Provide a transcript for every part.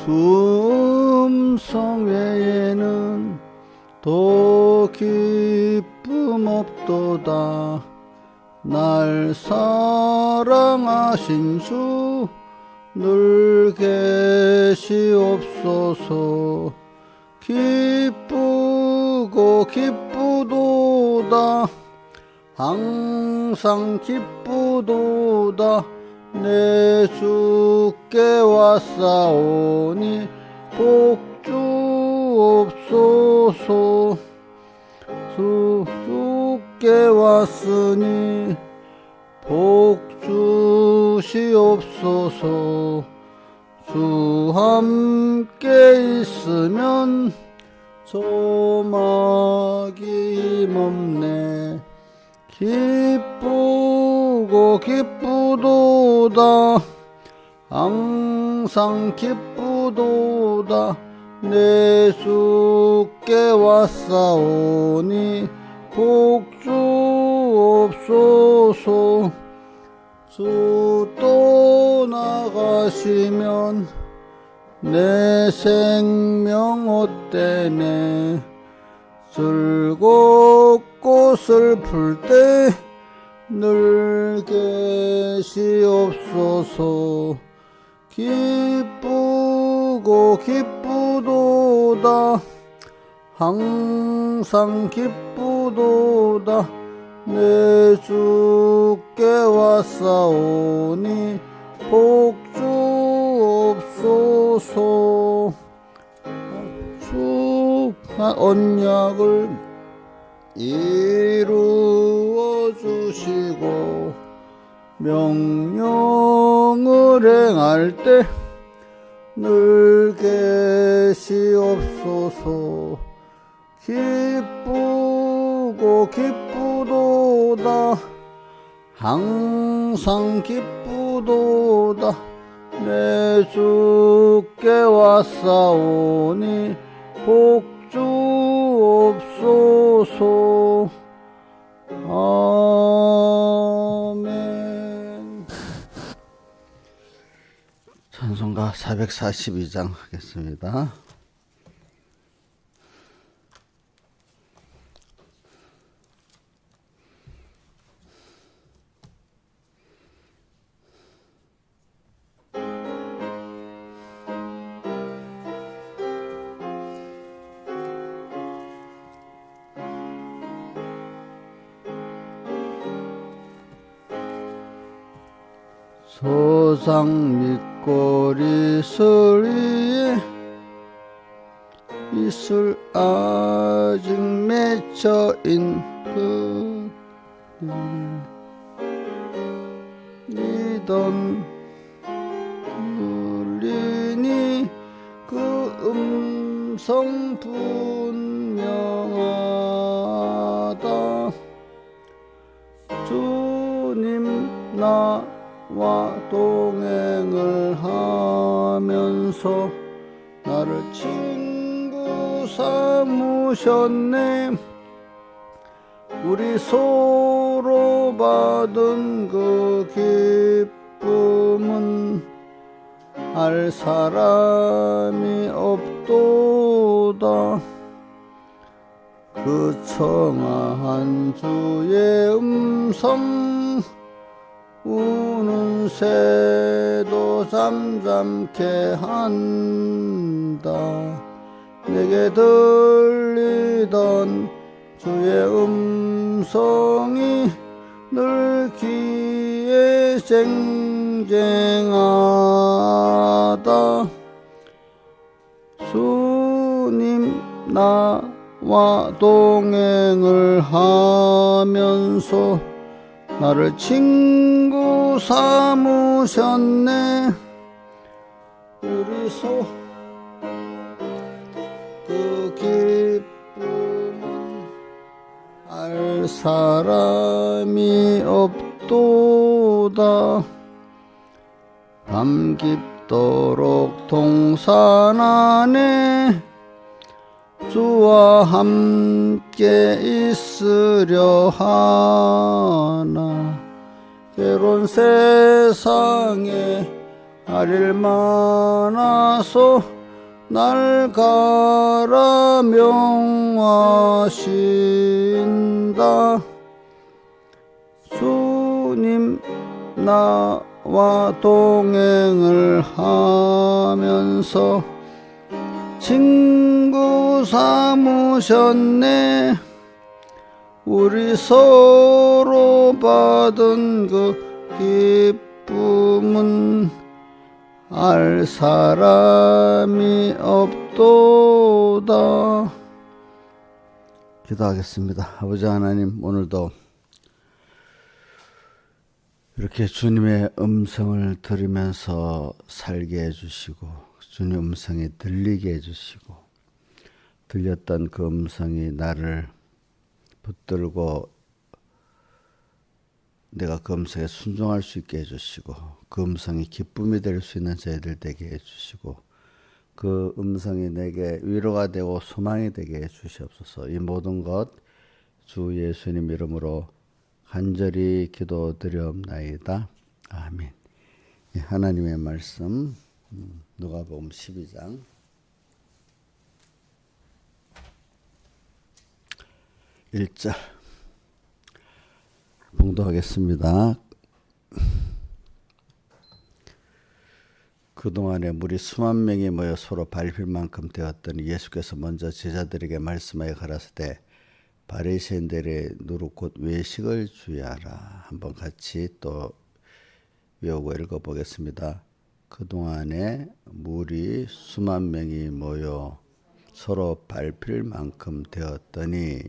음성 외에는 더 기쁨 없도다. 날 사랑하신 주 늘 계시옵소서. 기쁘고 기쁘도다. 항상 기쁘도다. 내 주께 왔사오니 복주옵소서. 주께 왔으니 복주시옵소서. 주 함께 있으면 조막이 힘없네. 기쁘고 기쁘도다. 항상 기쁘도다. 내 주께 왔사오니 복주옵소서. 주 떠나가시면 내 생명 헛되네. 즐겁고 슬플 때 늘 계시옵소서. 기쁘고 기쁘도다. 항상 기쁘도다. 내 주께 왔사오니 복주옵소서. 축한 언약을 이루어 주시고 명령을 행할 때 늘 계시옵소서. 기쁘고 기쁘도다. 항상 기쁘도다. 내 주께 왔사오니 복주옵소서. 아멘. 찬송가 442장 하겠습니다. 소상 밑꼬리 소리에 이슬 아직 맺혀인 그 리던 울리니 그 음성 분명하다. 주님 나와 동행을 하면서 나를 친구 삼으셨네. 우리 서로 받은 그 기쁨은 알 사람이 없도다. 그 청아한 주의 음성 우는 새도 잠잠케 한다. 내게 들리던 주의 음성이 늘 귀에 쟁쟁하다. 주님 나와 동행을 하면서 나를 친구 삼으셨네. 우리서 그 기쁨은 알 사람이 없도다. 밤 깊도록 동산 안에 주와 함께 있으려 하나. 괴로운 세상에 할 일 많아서 날 가라 명하신다. 주님 나와 동행을 하면서 친구 삼으셨네. 우리 서로 받은 그 기쁨은 알 사람이 없도다. 기도하겠습니다. 아버지 하나님, 오늘도 이렇게 주님의 음성을 들으면서 살게 해주시고 주님 음성이 들리게 해주시고 들렸던 그 음성이 나를 붙들고 내가 그 음성에 순종할 수 있게 해주시고 그 음성이 기쁨이 될 수 있는 저희들 되게 해주시고 그 음성이 내게 위로가 되고 소망이 되게 해주시옵소서. 이 모든 것 주 예수님 이름으로 간절히 기도드리옵나이다. 아멘. 하나님의 말씀 누가복음 12장 1절 봉독하겠습니다. 그동안에 무리 수만 명이 모여 서로 밟힐 만큼 되었더니 예수께서 먼저 제자들에게 말씀하여 가라사대 바리새인들의 누룩 곧 외식을 주의하라. 한번 같이 또 외우고 읽어보겠습니다. 그동안에 무리 수만 명이 모여 서로 밟힐 만큼 되었더니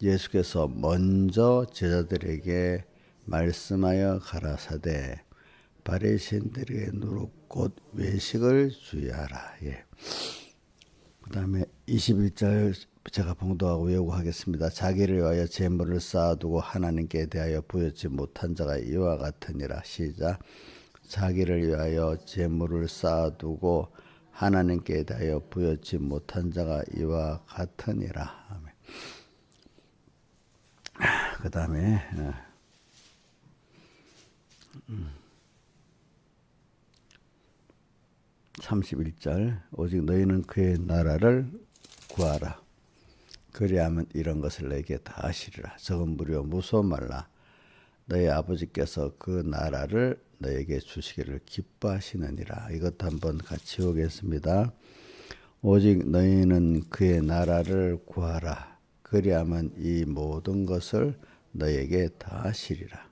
예수께서 먼저 제자들에게 말씀하여 가라사대 바리새인들의 누룩 곧 외식을 주의하라. 예. 그 다음에 21절 제가 봉독하고 외우고 하겠습니다. 자기를 위하여 재물을 쌓아두고 하나님께 대하여 부여치 못한 자가 이와 같으니라. 시작. 자기를 위하여 재물을 쌓아두고 하나님께 대하여 부여치 못한 자가 이와 같으니라. 아멘. 그 다음에 31절 오직 너희는 그의 나라를 구하라. 그리하면 이런 것을 너에게 다 하시리라. 적은 무리여 무서워 말라. 너희 아버지께서 그 나라를 너에게 주시기를 기뻐하시느니라. 이것도 한번 같이 오겠습니다. 오직 너희는 그의 나라를 구하라. 그리하면 이 모든 것을 너에게 다 하시리라.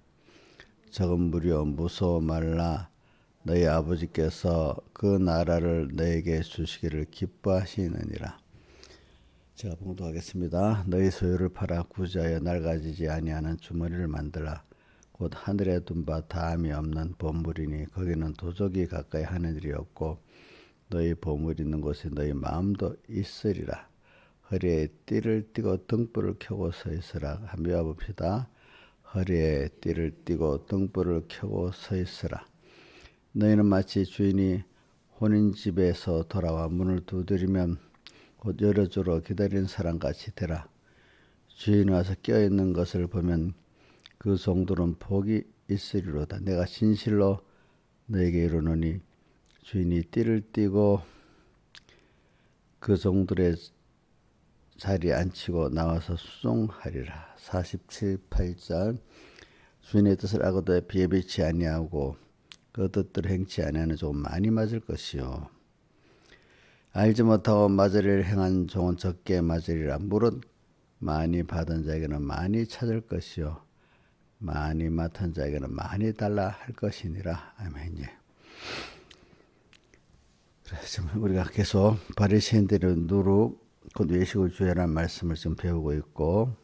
적은 무리여 무서워 말라. 너희 아버지께서 그 나라를 너에게 주시기를 기뻐하시느니라. 제가 봉독하겠습니다. 너희 소유를 팔아 구제하여 낡아지지 아니하는 주머니를 만들라. 곧 하늘에 둔 바 다함이 없는 보물이니 거기는 도적이 가까이 하는 일이 없고 너희 보물 있는 곳에 너희 마음도 있으리라. 허리에 띠를 띠고 등불을 켜고 서 있으라. 한번 외워봅시다. 허리에 띠를 띠고 등불을 켜고 서 있으라. 너희는 마치 주인이 혼인집에서 돌아와 문을 두드리면 곧 열어주러 기다리는 사람같이 되라. 주인이 와서 깨어있는 것을 보면 그 종들은 복이 있으리로다. 내가 진실로 너에게 이르노니 주인이 띠를 띠고 그 종들의 자리에 앉히고 나와서 수종하리라. 47, 8절 주인의 뜻을 알고도 비비치 아니하고 그 뜻대로 행치 아니하는 종은 많이 맞을 것이요. 알지 못하고 맞으리를 행한 종은 적게 맞으리라. 물은 많이 받은 자에게는 많이 찾을 것이요 많이 맡은 자에게는 많이 달라 할 것이니라. 아멘. 그래서 우리가 계속 바리새인들의 누룩 곧 외식을 주의하라는 말씀을 지금 배우고 있고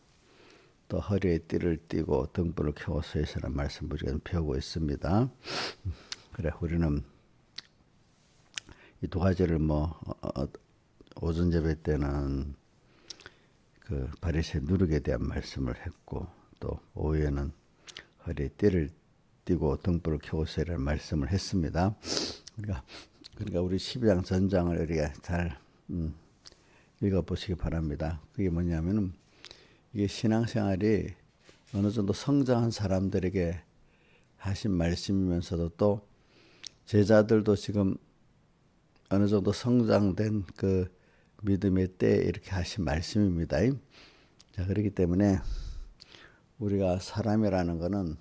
또 허리에 띠를 띠고 등불을 켜고 서 있으라는 말씀을 우리가 배우고 있습니다. 그래 우리는 이 두 가지를 오전 예배 때는 그 바리새인 누룩에 대한 말씀을 했고 또 오후에는 허리에 띠를 띠고 등불을 켜고 서 있으라는 말씀을 했습니다. 그러니까 우리 12장 전장을 우리가 잘 읽어보시기 바랍니다. 그게 뭐냐면은 이게 신앙생활이 어느 정도 성장한 사람들에게 하신 말씀이면서도 또 제자들도 지금 어느 정도 성장된 그 믿음의 때 이렇게 하신 말씀입니다. 자, 그렇기 때문에 우리가 사람이라는 거는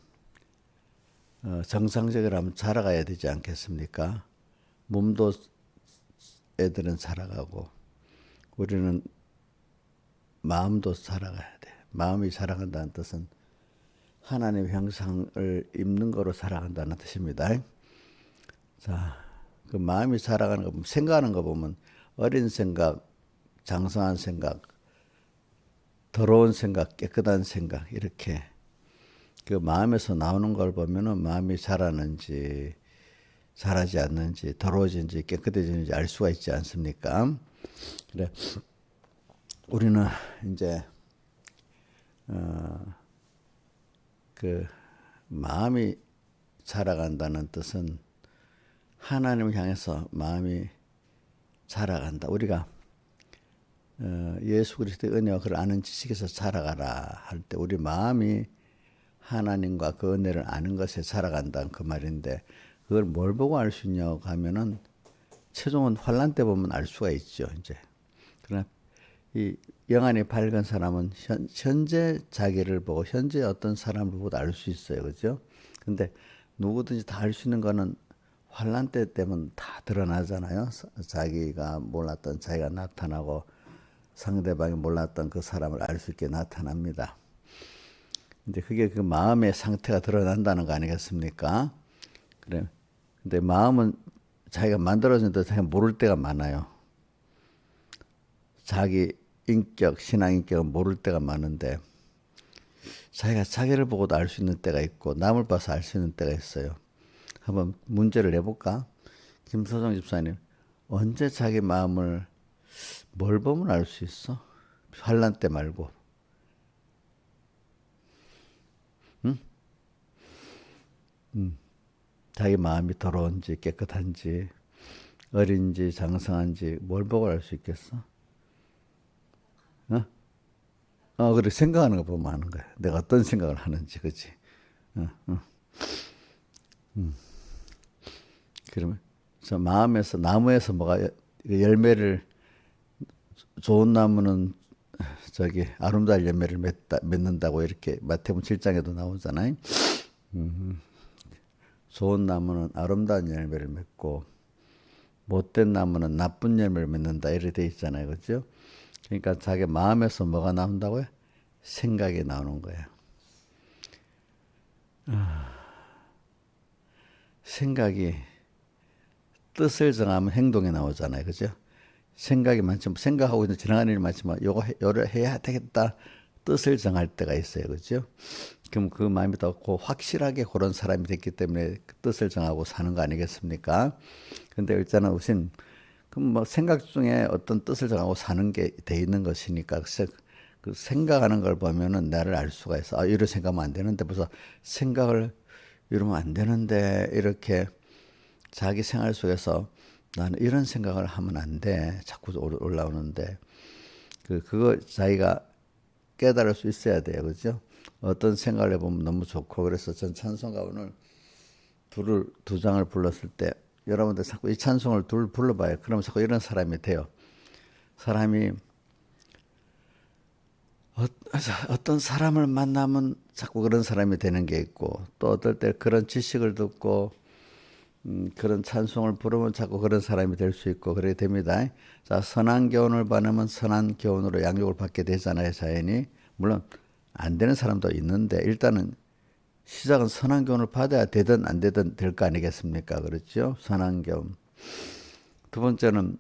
정상적으로 하면 자라가야 되지 않겠습니까? 몸도 애들은 자라가고 우리는 마음도 자라가야 돼. 마음이 자라간다는 뜻은 하나님의 형상을 입는 거로 자라간다는 뜻입니다. 자, 그 마음이 자라가는 거, 생각하는 거 보면 어린 생각, 장성한 생각, 더러운 생각, 깨끗한 생각 이렇게 그 마음에서 나오는 걸 보면은 마음이 자라는지 자라지 않는지 더러워진지 깨끗해지는지 알 수가 있지 않습니까? 그래 우리는 이제 그 마음이 자라간다는 뜻은 하나님을 향해서 마음이 자라간다. 우리가 예수 그리스도의 은혜와 그를 아는 지식에서 자라가라 할 때 우리 마음이 하나님과 그 은혜를 아는 것에 자라간다는 그 말인데 그걸 뭘 보고 알 수 있냐고 하면은 최종은 환란 때 보면 알 수가 있죠. 이제 그러나 이 영안이 밝은 사람은 현재 자기를 보고 현재 어떤 사람을 보고 알 수 있어요. 그죠? 근데 누구든지 다 알 수 있는 거는 환란 때 되면 다 드러나잖아요. 자기가 몰랐던 자기가 나타나고 상대방이 몰랐던 그 사람을 알 수 있게 나타납니다. 이제 그게 그 마음의 상태가 드러난다는 거 아니겠습니까? 그래. 근데 마음은 자기가 만들어진다 자기가 모를 때가 많아요. 자기 인격, 신앙 인격은 모를 때가 많은데 자기가 자기를 보고도 알 수 있는 때가 있고 남을 봐서 알 수 있는 때가 있어요. 한번 문제를 내볼까? 김서정 집사님, 언제 자기 마음을 뭘 보면 알 수 있어? 환란 때 말고. 응? 자기 마음이 더러운지 깨끗한지 어린지 장성한지 뭘 보고 알 수 있겠어? 그래 생각하는 거 보면 아는 거야. 내가 어떤 생각을 하는지, 그렇지? 그러면 저 마음에서 나무에서 뭐가 열매를 좋은 나무는 저기 아름다운 열매를 맺는다고 이렇게 마태복음 7장에도 나오잖아요. 좋은 나무는 아름다운 열매를 맺고 못된 나무는 나쁜 열매를 맺는다 이렇게 돼 있잖아요, 그렇죠? 그러니까 자기 마음에서 뭐가 나온다고요? 생각이 나오는 거예요. 생각이 뜻을 정하면 행동이 나오잖아요, 그죠? 생각이 많지만 생각하고 있는 지나가는 일 많지만 요를 해야 되겠다 뜻을 정할 때가 있어요, 그죠? 그럼 그 마음이 더 확실하게 그런 사람이 됐기 때문에 그 뜻을 정하고 사는 거 아니겠습니까? 근데 일단은 우선 그럼 뭐 생각 중에 어떤 뜻을 정하고 사는 게 돼 있는 것이니까 그 생각하는 걸 보면은 나를 알 수가 있어. 아, 이런 생각하면 안 되는데 벌써 생각을 이러면 안 되는데 이렇게 자기 생활 속에서 나는 이런 생각을 하면 안 돼. 자꾸 올라오는데 그거 자기가 깨달을 수 있어야 돼요. 그죠? 어떤 생각을 해보면 너무 좋고 그래서 전 찬송가 오늘 두 장을 불렀을 때 여러분들 자꾸 이 찬송을 둘 불러봐요. 그러면 자꾸 이런 사람이 돼요. 사람이 어떤 사람을 만나면 자꾸 그런 사람이 되는 게 있고 또 어떨 때 그런 지식을 듣고 그런 찬송을 부르면 자꾸 그런 사람이 될 수 있고 그렇게 됩니다. 자, 선한 교훈을 받으면 선한 교훈으로 양육을 받게 되잖아요, 자연이. 물론 안 되는 사람도 있는데 일단은 시작은 선한 교훈을 받아야 되든 안 되든 될 거 아니겠습니까? 그렇죠? 선한 교훈. 두 번째는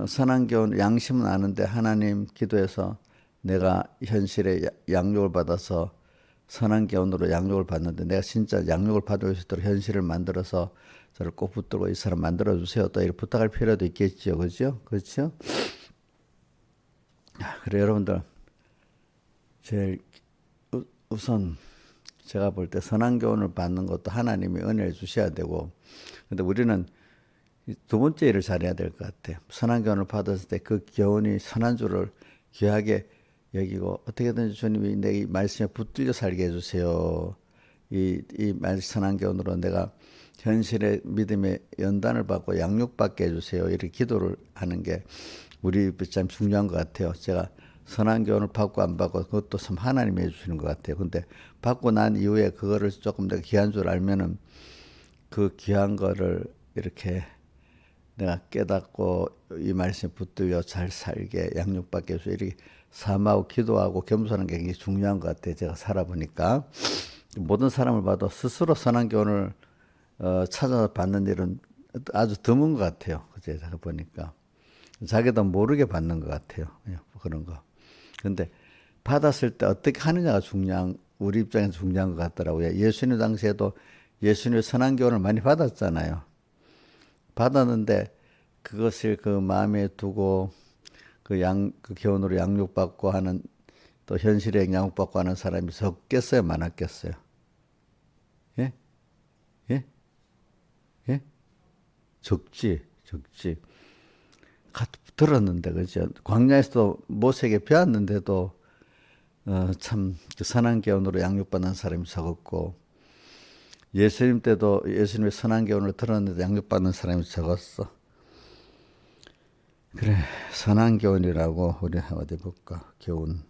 선한 교훈, 양심은 아는데 하나님 기도해서 내가 현실에 양육을 받아서 선한 교훈으로 양육을 받는데 내가 진짜 양육을 받을 수 있도록 현실을 만들어서 저를 꼭 붙들고 이 사람 만들어 주세요. 또 이렇게 부탁할 필요도 있겠죠, 그렇죠? 그렇죠? 그래 여러분들 제일 우선 제가 볼 때 선한 교훈을 받는 것도 하나님이 은혜를 주셔야 되고, 근데 우리는 두 번째 일을 잘해야 될 것 같아요. 선한 교훈을 받았을 때 그 교훈이 선한 줄을 귀하게 여기고 어떻게든지 주님이 내 이 말씀에 붙들려 살게 해주세요. 이 선한 교훈으로 내가 현실의 믿음의 연단을 받고 양육받게 해주세요. 이렇게 기도를 하는 게 우리 참 중요한 것 같아요. 제가 선한 교훈을 받고 안 받고 그것도 참 하나님이 해주시는 것 같아요. 근데 받고 난 이후에 그거를 조금 더 귀한 줄 알면은 그 귀한 거를 이렇게 내가 깨닫고 이 말씀에 붙들려 잘 살게 양육받게 해서 이렇게 사모하고 기도하고 겸손한 게 굉장히 중요한 것 같아요. 제가 살아보니까 모든 사람을 봐도 스스로 선한 교훈을 찾아서 받는 일은 아주 드문 것 같아요. 그제 제가 보니까 자기도 모르게 받는 것 같아요. 그런 거. 근데 받았을 때 어떻게 하느냐가 우리 입장에서 중요한 것 같더라고요. 예수님 당시에도 예수님의 선한 교훈을 많이 받았잖아요. 받았는데 그것을 그 마음에 두고 그 교훈으로 양육받고 하는 또 현실에 양육받고 하는 사람이 적겠어요, 많았겠어요? 예? 예? 예? 적지. 들었는데, 그죠? 광야에서도 모세에게 배웠는데도, 참, 그 선한 교훈으로 양육받는 사람이 적었고, 예수님 때도 예수님의 선한 교훈을 들었는데 양육받는 사람이 적었어. 그래, 선한 교훈이라고 우리 어디 볼까? 교훈.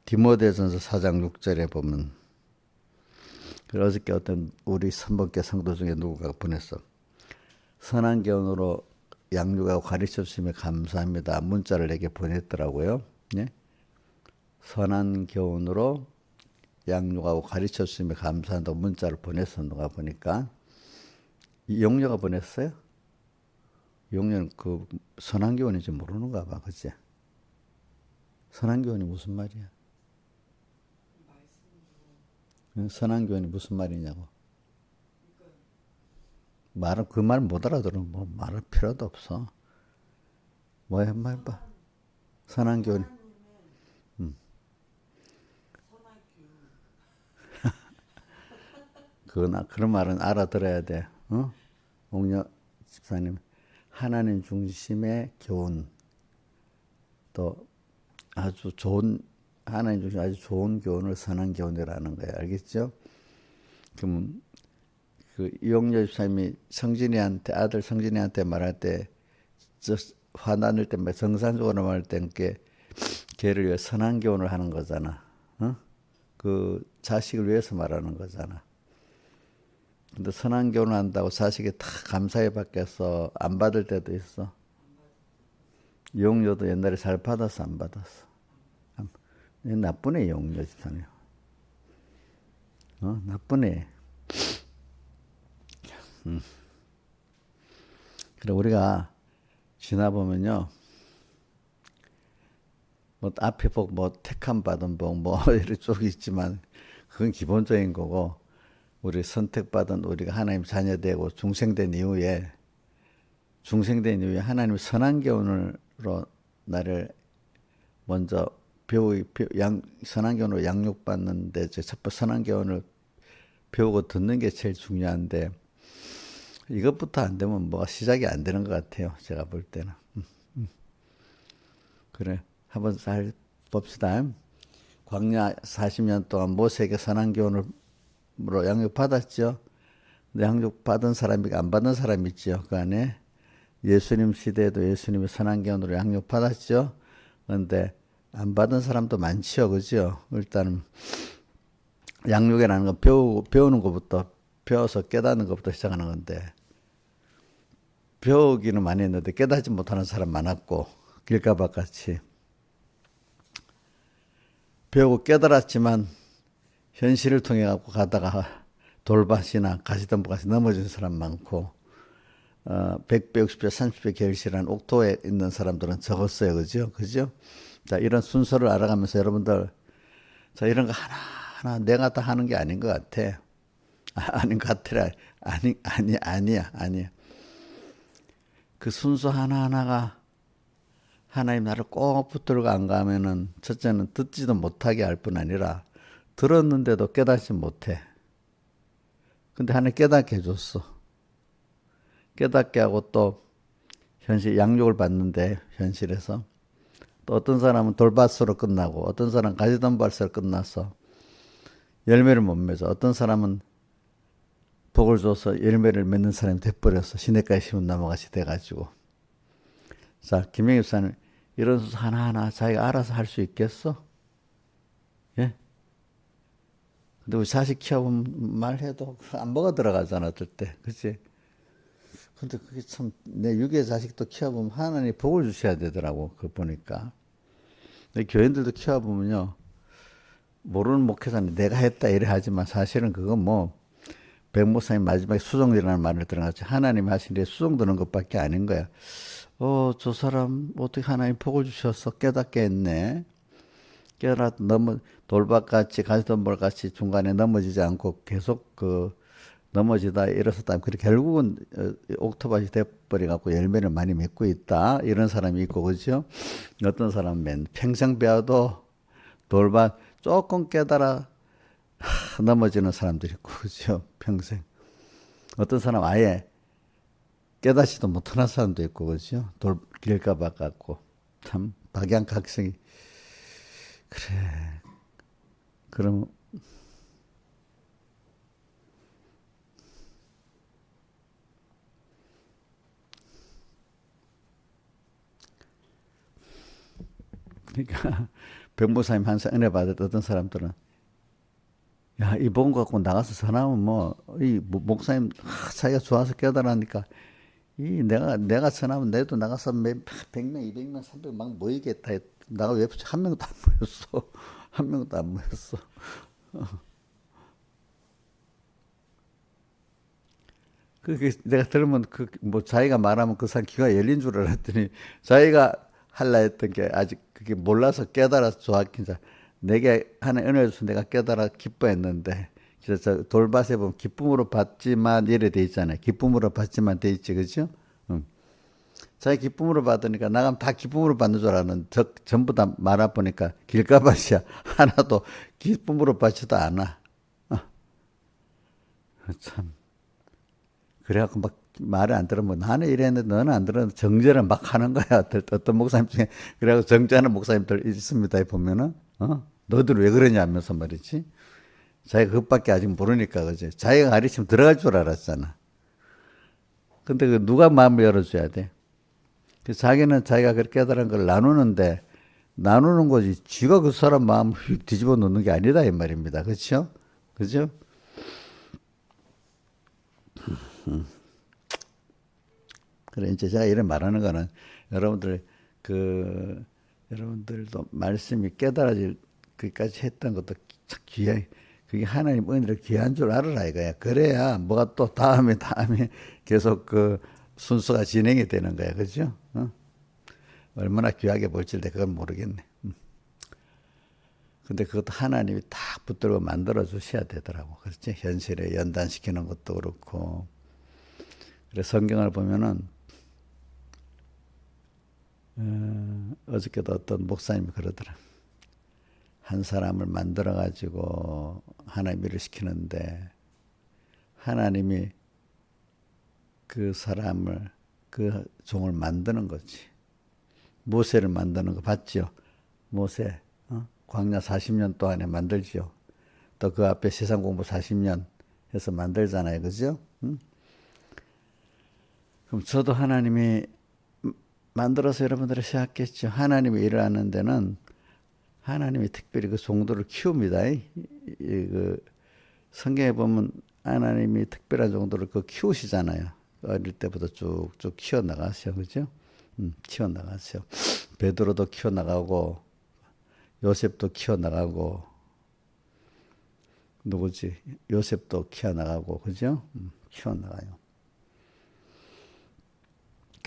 디모데전서 4장 6절에 보면 어저께 어떤 우리 선번께 성도 중에 누구가 보냈어. 선한 교훈으로 양육하고 가르쳐 주시면 감사합니다. 문자를 내게 보냈더라고요. 예? 선한 교훈으로 양육하고 가르쳐 주시면 감사한다고 문자를 보냈어. 누가 보니까 이 용녀가 보냈어요. 용녀는 그 선한 교훈인지 모르는가 봐. 그치? 선한 교훈이 무슨 말이야? 선한 교훈이 무슨 말이냐고. 말은 그 말 못 알아들으면 뭐 말할 필요도 없어. 뭐야 말 봐. 선한 교훈. 그런 말은 알아들어야 돼. 어? 옥녀 집사님 하나님 중심의 교훈 또 아주 좋은 하나님 중심 아주 좋은 교훈을 선한 교훈이라는 거예요. 알겠죠? 그럼 그 이용렬 집사님이 아들 성진이한테 말할 때 화나는 때 정상적으로 말할 때 걔를 위해 선한 교훈을 하는 거잖아. 어? 그 자식을 위해서 말하는 거잖아. 근데 선한 교훈을 한다고 자식이 다 감사히 받겠어? 안 받을 때도 있어. 이용료도 옛날에 잘 받았어, 안 받았어? 나쁘네, 이용료 집사님. 나쁘네. 그래, 우리가 지나보면요. 뭐, 앞에 복, 뭐, 택함 받은 복, 뭐, 이런 쪽이 있지만, 그건 기본적인 거고, 우리 선택받은 우리가 하나님 자녀되고 중생된 이후에 하나님 선한 교훈으로 나를 먼저 선한 교훈으로 양육받는데 첫 번째 선한 교훈을 배우고 듣는 게 제일 중요한데 이것부터 안 되면 뭐가 시작이 안 되는 것 같아요. 제가 볼 때는. 그래, 한번 잘 봅시다. 광야 40년 동안 모세에게 선한 교훈으로 양육받았죠. 양육받은 사람이 안 받은 사람이 있죠. 그 안에 예수님 시대에도 예수님의 선한 교훈으로 양육받았죠. 그런데 안 받은 사람도 많죠. 그죠? 일단 양육이라는 건 배우는 것부터 배워서 깨닫는 것부터 시작하는 건데 배우기는 많이 했는데 깨닫지 못하는 사람 많았고 길가밭 같이 배우고 깨달았지만 현실을 통해 갖고 가다가 돌밭이나 가시덤불같이 넘어진 사람 많고 100배, 60배, 30배 결실한 옥토에 있는 사람들은 적었어요. 그죠? 자, 이런 순서를 알아가면서 여러분들 자, 이런 거 하나하나 내가 다 하는 게 아닌 것 같아. 아닌 것 같으라. 아니야. 그 순서 하나하나가 하나님 나를 꼭 붙들고 안 가면은 첫째는 듣지도 못하게 할 뿐 아니라 들었는데도 깨닫지 못해. 근데 하나님 깨닫게 해줬어. 깨닫게 하고 또 현실 양육을 받는데 현실에서 또 어떤 사람은 돌밭으로 끝나고 어떤 사람은 가지던밭으로 끝났어. 열매를 못 맺어. 어떤 사람은 복을 줘서 열매를 맺는 사람이 돼버렸어. 시냇가에 심은 나무같이 돼가지고. 자, 김영희 집사님, 이런 수술 하나하나 자기가 알아서 할 수 있겠어? 예? 근데 우리 자식 키워보면 말해도 안 먹어 들어가잖아, 어떨 때. 그치? 근데 그게 참, 내 육의 자식도 키워보면 하나님 복을 주셔야 되더라고, 그거 보니까. 근데 교인들도 키워보면요, 모르는 목회자는 내가 했다 이래 하지만 사실은 그건 뭐, 백목사님 마지막에 수종이라는 말을 들어갔지. 하나님 하신 일에 수종 드는 것밖에 아닌 거야. 저 사람 어떻게 하나님 복을 주셔서 깨닫게 했네. 깨달아 돌밭같이 가시덤불같이 중간에 넘어지지 않고 계속 넘어지다 일어섰다. 그래 결국은 옥토밭이 돼버려 갖고 열매를 많이 맺고 있다. 이런 사람이 있고 그죠? 어떤 사람은 평생 배워도 돌밭 조금 깨달아 넘어지는 사람들이 있고 그죠? 평생. 어떤 사람 아예 깨닫지도 못하는 사람도 있고 그죠? 길가밭 같고 참 박양각성이 그래. 그럼 그러니까 백모사님 항상 은혜 받을 때 어떤 사람들은 야, 이 복음 갖고 나가서 전하면 뭐, 이 목사님, 자기가 좋아서 깨달으니까, 내가 전하면 내도 나가서 100명, 200명, 300명 막 모이겠다. 나가 왜 한 명도 안 모였어. 한 명도 안 모였어. 그게 내가 들으면 뭐 자기가 말하면 그 사람 귀가 열린 줄 알았더니 자기가 할라 했던 게 아직 그게 몰라서 깨달아서 좋았긴 자 내게 하는 은혜를 줘서 내가 깨달아 기뻐했는데 그래서 돌밭에 보면 기쁨으로 받지만 이래 돼 있잖아요. 기쁨으로 받지만 돼 있지 그죠? 응. 자기 기쁨으로 받으니까 나가면 다 기쁨으로 받는 줄 알았는데 전부 다 말아보니까 길가밭이야. 하나도 기쁨으로 받지도 않아. 참. 그래갖고 막 말을 안 들으면 나는 이랬는데 너는 안 들었는데 정죄를 막 하는 거야. 어떤 목사님 중에. 그래갖고 정죄하는 목사님들 있습니다. 보면은, 너들 왜 그러냐 하면서 말이지. 자기가 그것밖에 아직 모르니까, 그지. 자기가 가르치면 들어갈 줄 알았잖아. 근데 그 누가 마음을 열어줘야 돼. 그 자기는 자기가 그렇게 깨달은 걸 나누는데, 나누는 거지. 쥐가 그 사람 마음을 휙 뒤집어 놓는 게 아니다. 이 말입니다. 그렇죠? 그죠? 그래, 이제 제가 이런 말하는 거는 여러분들, 그, 여러분들도 말씀이 깨달아질, 그까지 했던 것도 참 귀해. 그게 하나님 은혜를 귀한 줄 알아라 이거야. 그래야 뭐가 또 다음에 계속 그 순서가 진행이 되는 거야. 그죠? 얼마나 귀하게 볼지 그건 모르겠네. 근데 그것도 하나님이 딱 붙들고 만들어 주셔야 되더라고. 그렇지? 현실에 연단시키는 것도 그렇고. 그래서 성경을 보면은 어저께도 어떤 목사님이 그러더라. 한 사람을 만들어 가지고 하나님 일을 시키는데 하나님이 그 사람을 그 종을 만드는 거지. 모세를 만드는 거 봤죠? 모세 광야 40년 동안에 만들지요. 또 그 앞에 세상 공부 40년 해서 만들잖아요. 그죠? 응? 그럼 저도 하나님이 만들어서 여러분들이 시작했죠. 하나님이 일을 하는 데는 하나님이 특별히 그 종도를 키웁니다. 그 성경에 보면 하나님이 특별한 종도를 키우시잖아요. 어릴 때부터 쭉쭉 키워나가셔. 그죠? 키워나가셔. 베드로도 키워나가고, 요셉도 키워나가고, 누구지? 요셉도 키워나가고, 그죠? 키워나가요.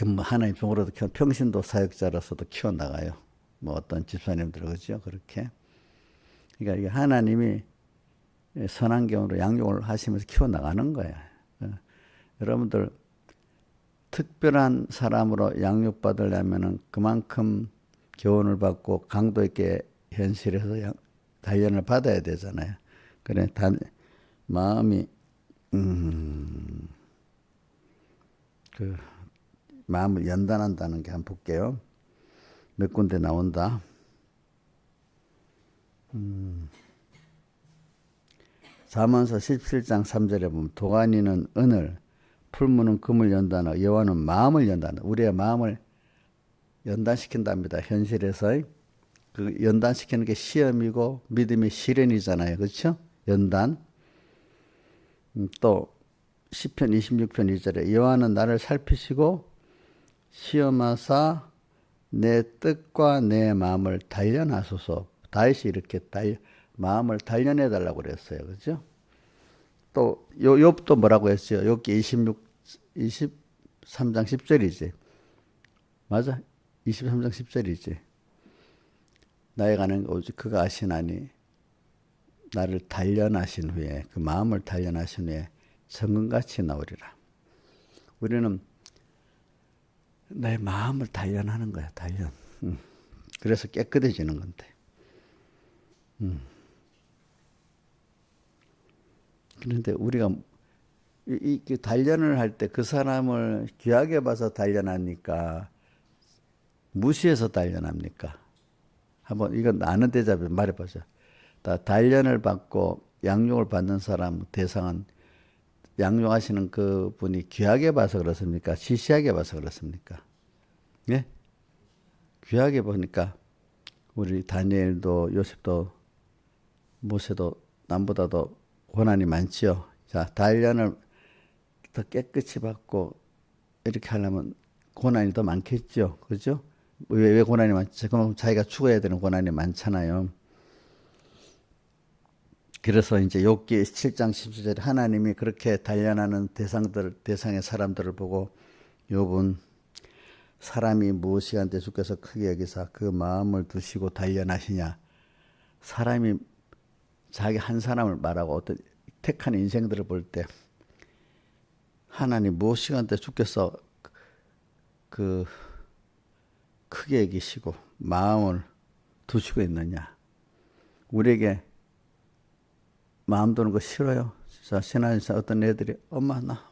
뭐 하나님 종으로도 평신도 사역자로서도 키워나가요. 뭐 어떤 집사님들 그죠? 그렇게. 그러니까 이게 하나님이 선한 경우로 양육을 하시면서 키워나가는 거야. 여러분들 특별한 사람으로 양육받으려면은 그만큼 교훈을 받고 강도 있게 현실에서 단련을 받아야 되잖아요. 그래 마음이 마음을 연단한다는 게 한번 볼게요. 몇 군데 나온다. 잠언서 17장 3절에 보면 도가니는 은을, 풀무는 금을 연다나 여호와는 마음을 연다나. 우리의 마음을 연단시킨답니다. 현실에서 그 연단시키는 게 시험이고 믿음이 시련이잖아요. 그렇죠? 연단. 또 시편 26편 2절에 여호와는 나를 살피시고 시험하사 내 뜻과 내 마음을 단련하소서. 다윗이 이렇게 마음을 단련해 달라고 그랬어요. 그렇죠? 또 욥도 뭐라고 했어요? 욥기 23장 10절이지. 맞아? 23장 10절이지. 나에 관한 오직 그가 아시나니 나를 단련하신 후에 그 마음을 단련하신 후에 성금같이 나오리라. 우리는 내 마음을 단련하는 거야. 단련. 그래서 깨끗해지는 건데. 그런데 우리가 이 단련을 할 때 그 사람을 귀하게 봐서 단련합니까? 무시해서 단련합니까? 한번 이건 아는 대답을 말해보죠. 단련을 받고 양육을 받는 사람 대상은 양육하시는 그 분이 귀하게 봐서 그렇습니까? 시시하게 봐서 그렇습니까? 예? 귀하게 보니까 우리 다니엘도 요셉도 모세도 남보다도 고난이 많지요. 자, 단련을 더 깨끗이 받고 이렇게 하려면 고난이 더 많겠죠. 그죠? 왜 고난이 많지? 그럼 자기가 죽어야 되는 고난이 많잖아요. 그래서 이제 욥기 7장 17절에 하나님이 그렇게 단련하는 대상의 사람들을 보고 욥은 사람이 무엇이간데 주께서 크게 여기사 그 마음을 두시고 단련하시냐. 사람이 자기 한 사람을 말하고 어떤 택한 인생들을 볼 때 하나님 무엇이간데 주께서 그 크게 여기시고 마음을 두시고 있느냐. 우리에게 마음 두는 거 싫어요. 자, 신앙에서 어떤 애들이 엄마 나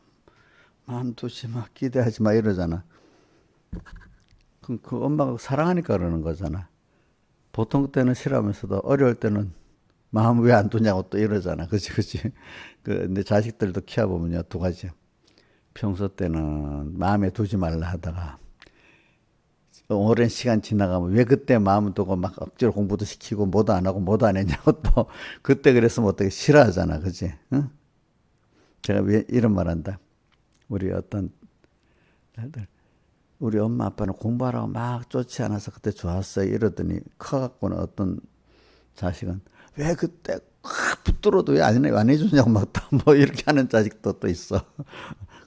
마음 두지 마, 기대하지 마 이러잖아. 그럼 그 엄마가 사랑하니까 그러는 거잖아. 보통 때는 싫어하면서도 어려울 때는 마음 왜 안 두냐고 또 이러잖아. 그치. 내 자식들도 키워보면요, 두 가지. 평소 때는 마음에 두지 말라 하다가 오랜 시간 지나가면 왜 그때 마음 두고 막 억지로 공부도 시키고 뭐도 안 하고 뭐도 안 했냐고 또 그때 그랬으면 어떻게 싫어하잖아. 그치? 응? 제가 왜 이런 말 한다. 우리 어떤 날들 우리 엄마 아빠는 공부하라고 막 쫓지 않아서 그때 좋았어요. 이러더니 커갖고는 어떤 자식은 왜 그때 붙들어도 왜 안 해주냐고 막 뭐 이렇게 하는 자식도 또 있어.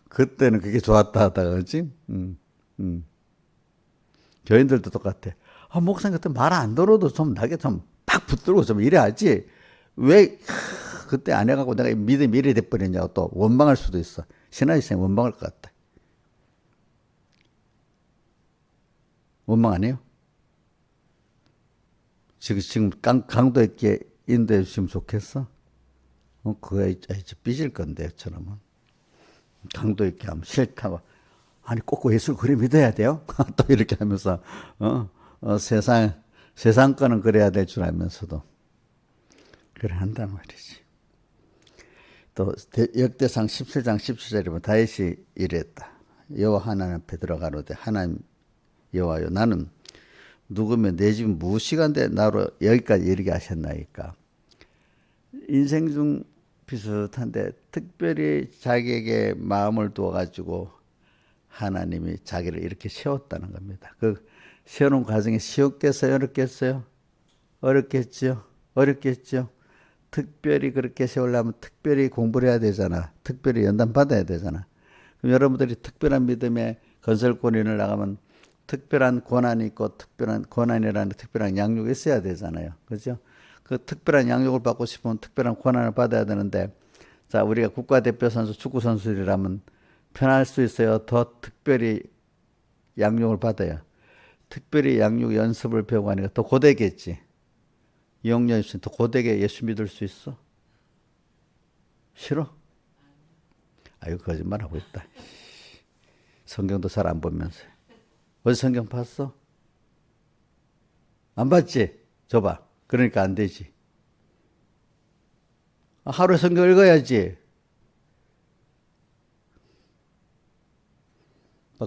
그때는 그게 좋았다 하다가 그렇지? 교인들도 똑같아. 목사님 그때 말 안 들어도 좀 나게 좀 팍 붙들고 좀 이래야지. 왜 그때 안 해갖고 내가 믿음이 이래 돼버렸냐고 또 원망할 수도 있어. 신하시생 원망할 것 같다. 원망 안 해요? 지금 강도 있게 인도해 주시면 좋겠어? 그거 이제 삐질 건데, 저놈은. 강도 있게 하면 싫다고. 아니, 꼭 예술 그래 믿어야 돼요? 또 이렇게 하면서, 세상 거는 그래야 될 줄 알면서도. 그래 한단 말이지. 또, 역대상 17장 17절에 보면 다윗이 이랬다. 여호와 하나님 앞에 들어가로되 하나님 여호와여 나는 누구면 내 집 무시간데 나로 여기까지 이르게 하셨나이까. 인생 중 비슷한데 특별히 자기에게 마음을 두어가지고 하나님이 자기를 이렇게 세웠다는 겁니다. 그 세우는 과정이 쉬웠겠어요? 어렵겠어요? 어렵겠죠? 특별히 그렇게 세우려면 특별히 공부를 해야 되잖아. 특별히 연단 받아야 되잖아. 그럼 여러분들이 특별한 믿음의 건설권인을 나가면 특별한 고난이 있고 특별한 고난이라는 특별한 양육이 있어야 되잖아요. 그렇죠? 그 특별한 양육을 받고 싶으면 특별한 고난을 받아야 되는데 자, 우리가 국가대표 선수, 축구 선수들이라면 편할 수 있어요. 더 특별히 양육을 받아야. 특별히 양육 연습을 배우고 하니까 더 고되겠지. 2학년 있으면 더 고되게 예수 믿을 수 있어? 싫어? 아유, 거짓말하고 있다. 성경도 잘 안 보면서. 어제 성경 봤어? 안 봤지? 줘봐. 그러니까 안 되지. 하루에 성경 읽어야지.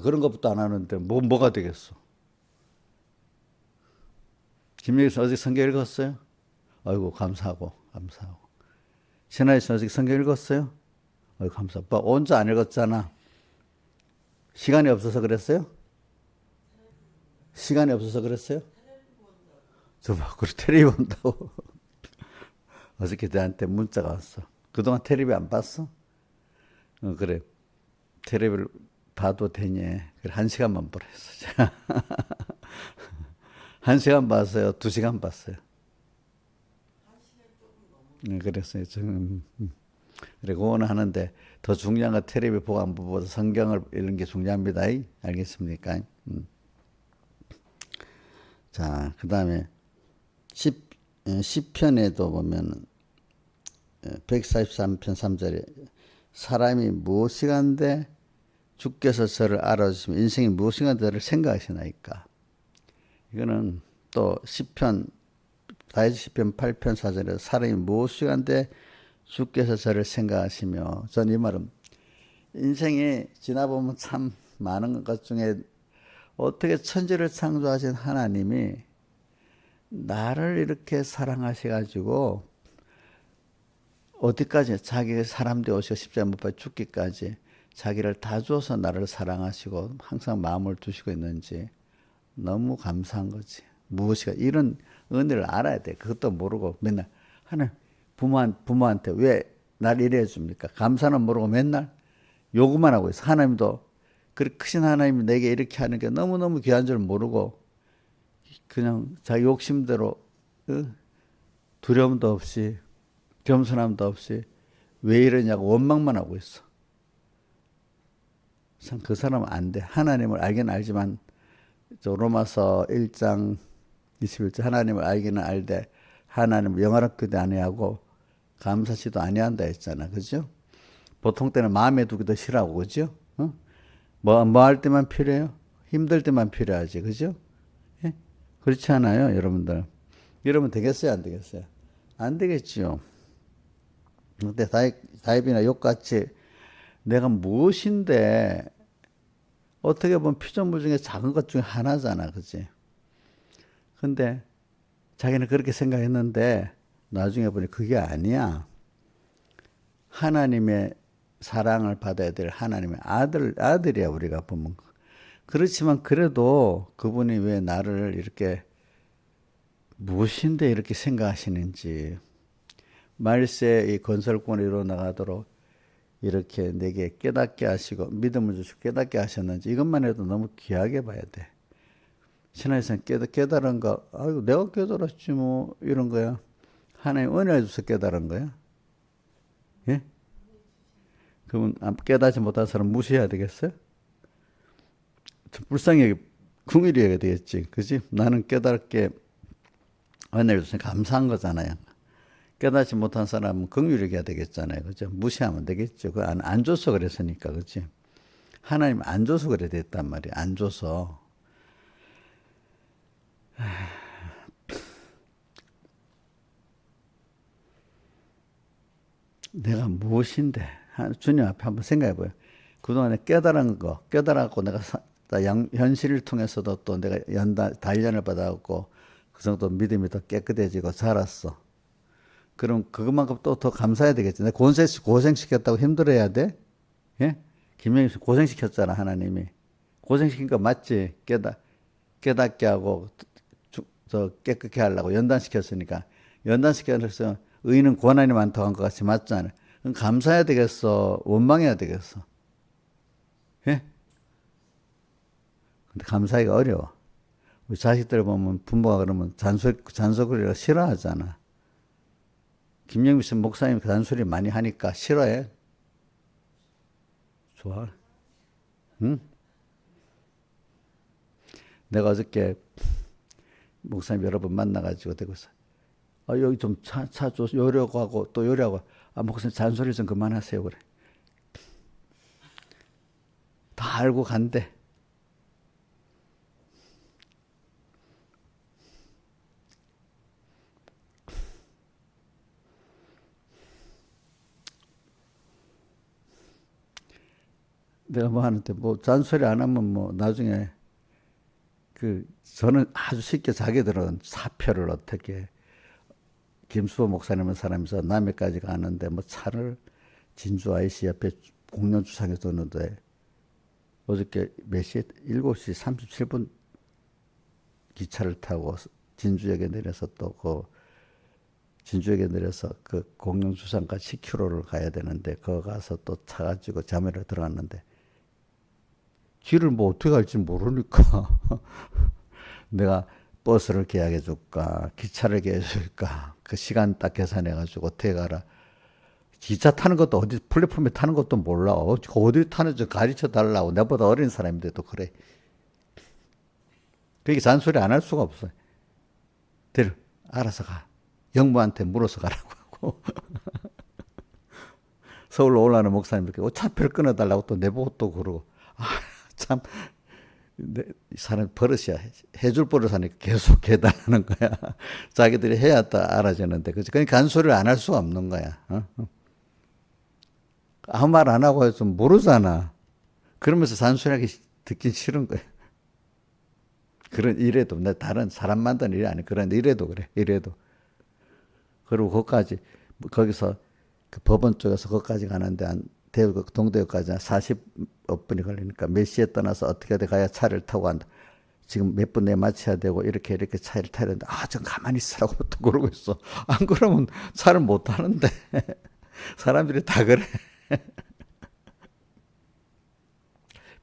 그런 것부터 안 하는데 뭐가 되겠어. 김영희 씨 어제 성경 읽었어요? 아이고 감사하고. 신하희 씨 어제 성경 읽었어요? 아이고 감사하고. 혼자 안 읽었잖아. 시간이 없어서 그랬어요? 시간이 없어서 그랬어요? 저봐, 그리고 텔레비 본다고. 어저께 나한테 문자가 왔어. 그동안 텔레비 안 봤어? 그래. 텔레비를 봐도 되니? 그래, 1시간만 보라 했어. 1시간 봤어요? 2시간 봤어요? 그랬어요. 그래, 그거는 하는데 더 중요한 건 텔레비 보고 안 보고 성경을 읽는 게 중요합니다. 알겠습니까? 자, 그 다음에 시편에도 보면 143편 3절에 사람이 무엇이간데 주께서 저를 알아주시면 인생이 무엇이간데 저를 생각하시나이까. 이거는 또 다윗 시편 8편 4절에 사람이 무엇이간데 주께서 저를 생각하시며, 전 이 말은 인생이 지나보면 참 많은 것 중에 어떻게 천지를 창조하신 하나님이 나를 이렇게 사랑하셔가지고 어디까지 자기 사람 되어서 십자가에 못 박혀 죽기까지 자기를 다 줘서 나를 사랑하시고 항상 마음을 두시고 있는지 너무 감사한 거지. 무엇이가 이런 은혜를 알아야 돼. 그것도 모르고 맨날 하나님 부모한테 왜 날 이래 해줍니까? 감사는 모르고 맨날 요구만 하고 있어. 하나님도 그렇게 크신 하나님이 내게 이렇게 하는 게 너무너무 귀한 줄 모르고 그냥 자기 욕심대로 두려움도 없이 겸손함도 없이 왜 이러냐고 원망만 하고 있어. 참 그 사람은 안 돼. 하나님을 알긴 알지만 로마서 1장 21절 하나님을 알기는 알되 하나님을 영화롭게도 아니하고 감사치도 아니한다 했잖아. 그죠? 보통 때는 마음에 두기도 싫어하고 그죠? 뭐 할 때만 필요해요? 힘들 때만 필요하지. 그죠? 예? 그렇지 않아요, 여러분들? 이러면 되겠어요, 안 되겠어요? 안 되겠지요. 근데 다윗이나 욥같이 내가 무엇인데 어떻게 보면 피조물 중에 작은 것 중에 하나잖아. 그치? 근데 자기는 그렇게 생각했는데 나중에 보니 그게 아니야. 하나님의 사랑을 받아야 될 하나님의 아들이야, 우리가 보면. 그렇지만 그래도 그분이 왜 나를 이렇게 무엇인데 이렇게 생각하시는지, 말세 이 건설권을 이루어 나가도록 이렇게 내게 깨닫게 하시고 믿음을 주시고 깨닫게 하셨는지 이것만 해도 너무 귀하게 봐야 돼. 신앙에서는 깨달은 거, 아이고 내가 깨달았지 뭐 이런 거야. 하나님 은혜를 주셔서 깨달은 거야. 예? 그러면 깨닫지 못한 사람 무시해야 되겠어요? 불쌍히 궁일이 해야 되겠지. 그지? 나는 깨달게 은혜를 주셔서 감사한 거잖아요. 깨닫지 못한 사람은 긍휼히 해야 되겠잖아요. 그죠? 무시하면 되겠죠. 안 줘서 그랬으니까. 그치? 하나님 안 줘서 그래 됐단 말이야. 안 줘서. 내가 무엇인데? 주님 앞에 한번 생각해 보여. 그동안에 깨달았고 내가 현실을 통해서도 또 내가 단련을 받아갖고 그 정도 믿음이 더 깨끗해지고 자랐어. 그럼 그것만큼 또 더 감사해야 되겠지. 내가 고생시켰다고 힘들어야 돼? 예? 김영희 씨 고생시켰잖아, 하나님이. 고생시킨 거 맞지? 깨닫게 하고, 더 깨끗게 하려고 연단시켰으니까. 연단시켜서 의인은 고난이 많다고 한 것 같이 맞잖아. 그럼 감사해야 되겠어? 원망해야 되겠어? 예? 근데 감사하기가 어려워. 우리 자식들 보면 부모가 그러면 잔소리를 싫어하잖아. 김영미 씨 목사님 잔소리 많이 하니까 싫어해? 좋아. 응? 내가 어저께 목사님 여러 번 만나가지고 대고서 여기 좀 차 줘 요리하고 하고 또 요리하고 목사님 잔소리 좀 그만하세요 그래. 다 알고 간대. 내가 뭐 하는데 뭐 잔소리 안 하면 뭐 나중에 저는 아주 쉽게 자기들은 사표를 어떻게 김수호 목사님은 사람이서 남해까지 가는데 뭐 차를 진주 IC 옆에 공영 주차장에 뒀는데 어저께 몇 시에 7시 37분 기차를 타고 진주역에 내려서 또 진주역에 내려서 그 공영 주차장까지 10km를 가야 되는데 거 가서 또 차 가지고 자매로 들어갔는데 길을 뭐 어떻게 갈지 모르니까 내가 버스를 계약해 줄까 기차를 계약해 줄까 그 시간 딱 계산해 가지고 어떻게 가라. 기차 타는 것도 어디 플랫폼에 타는 것도 몰라. 어디 타는지 가르쳐 달라고. 내보다 어린 사람인데도 그래. 그게 잔소리 안 할 수가 없어. 알아서 가. 영무한테 물어서 가라고 하고. 서울로 올라오는 목사님들께 차표를 끊어달라고 또 내보고 또 그러고. 참. 이 사람 버릇이야. 해줄 버릇 하니까 계속 해달라는 거야. 자기들이 해야 또 알아지는데. 그치? 그러니까 간소리를 안 할 수가 없는 거야. 아무 말 안 하고 해서 모르잖아. 그러면서 잔소리하기 듣기 싫은 거야. 이래도, 내 다른 사람 만드는 일이 아니야. 그런 이래도 그래. 이래도. 그리고 거기서 그 법원 쪽에서 거기까지 가는데 동대구까지 40분이 걸리니까 몇 시에 떠나서 어떻게 가야 차를 타고 간다. 지금 몇 분 내에 마쳐야 되고 이렇게 차를 타야 되는데 좀 가만히 있으라고 또 그러고 있어. 안 그러면 차를 못 타는데 사람들이 다 그래.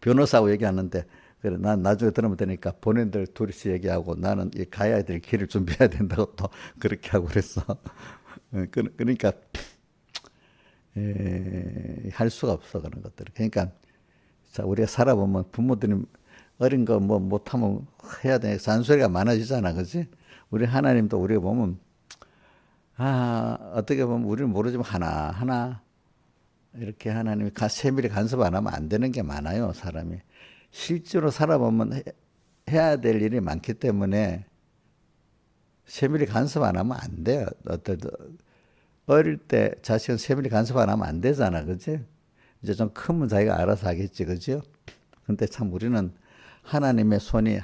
변호사하고 얘기하는데 그래 난 나중에 들으면 되니까 본인들 둘이서 얘기하고 나는 가야 될 길을 준비해야 된다고 또 그렇게 하고 그랬어. 그러니까 할 수가 없어 그런 것들. 그러니까 우리가 살아보면 부모들이 어린 거 뭐 못하면 해야 돼. 잔소리가 많아지잖아, 그렇지? 우리 하나님도 우리가 보면 어떻게 보면 우리는 모르지만 하나 이렇게 하나님이 세밀히 간섭 안 하면 안 되는 게 많아요, 사람이. 실제로 살아보면 해야 될 일이 많기 때문에 세밀히 간섭 안 하면 안 돼요. 어릴 때 자식은 세밀히 간섭 안 하면 안 되잖아, 그치? 이제 좀 크면 자기가 알아서 하겠지, 그죠? 근데 참 우리는 하나님의 손이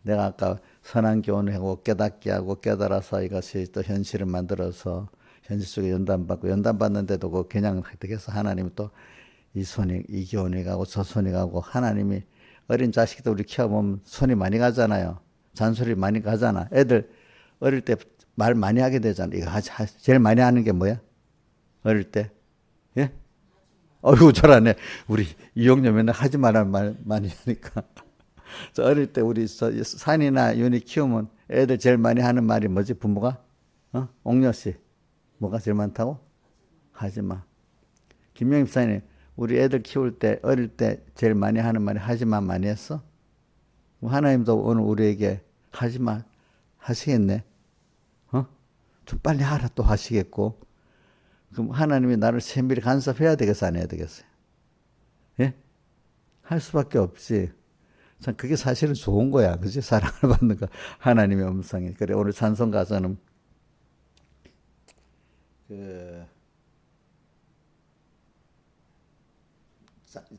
내가 아까 선한 교훈을 하고 깨닫게 하고 깨달아서 이것이 또 현실을 만들어서 현실 속에 연단받는데도 그냥 어떻게 해서 하나님이 또 이 교훈이 가고 저 손이 가고 하나님이 어린 자식도 우리 키워보면 손이 많이 가잖아요. 잔소리 많이 가잖아. 애들 어릴 때 말 많이 하게 되잖아. 이거 제일 많이 하는 게 뭐야? 어릴 때? 예? 어이구, 잘하네. 우리 이용녀 맨날 하지 말라는 말 많이 하니까. 어릴 때 우리 산이나 윤이 키우면 애들 제일 많이 하는 말이 뭐지? 부모가? 옥녀 씨. 뭐가 제일 많다고? 하지 마. 김영입 사님, 우리 애들 키울 때, 어릴 때 제일 많이 하는 말이 하지 마 많이 했어? 하나님도 오늘 우리에게 하지 마 하시겠네? 좀 빨리 하라 또 하시겠고. 그럼 하나님이 나를 세밀히 간섭해야 되겠어, 안 해야 되겠어요? 예? 할 수밖에 없지. 참, 그게 사실은 좋은 거야. 그지? 사랑을 받는 거. 하나님의 음성이. 그래, 오늘 찬송 가서는,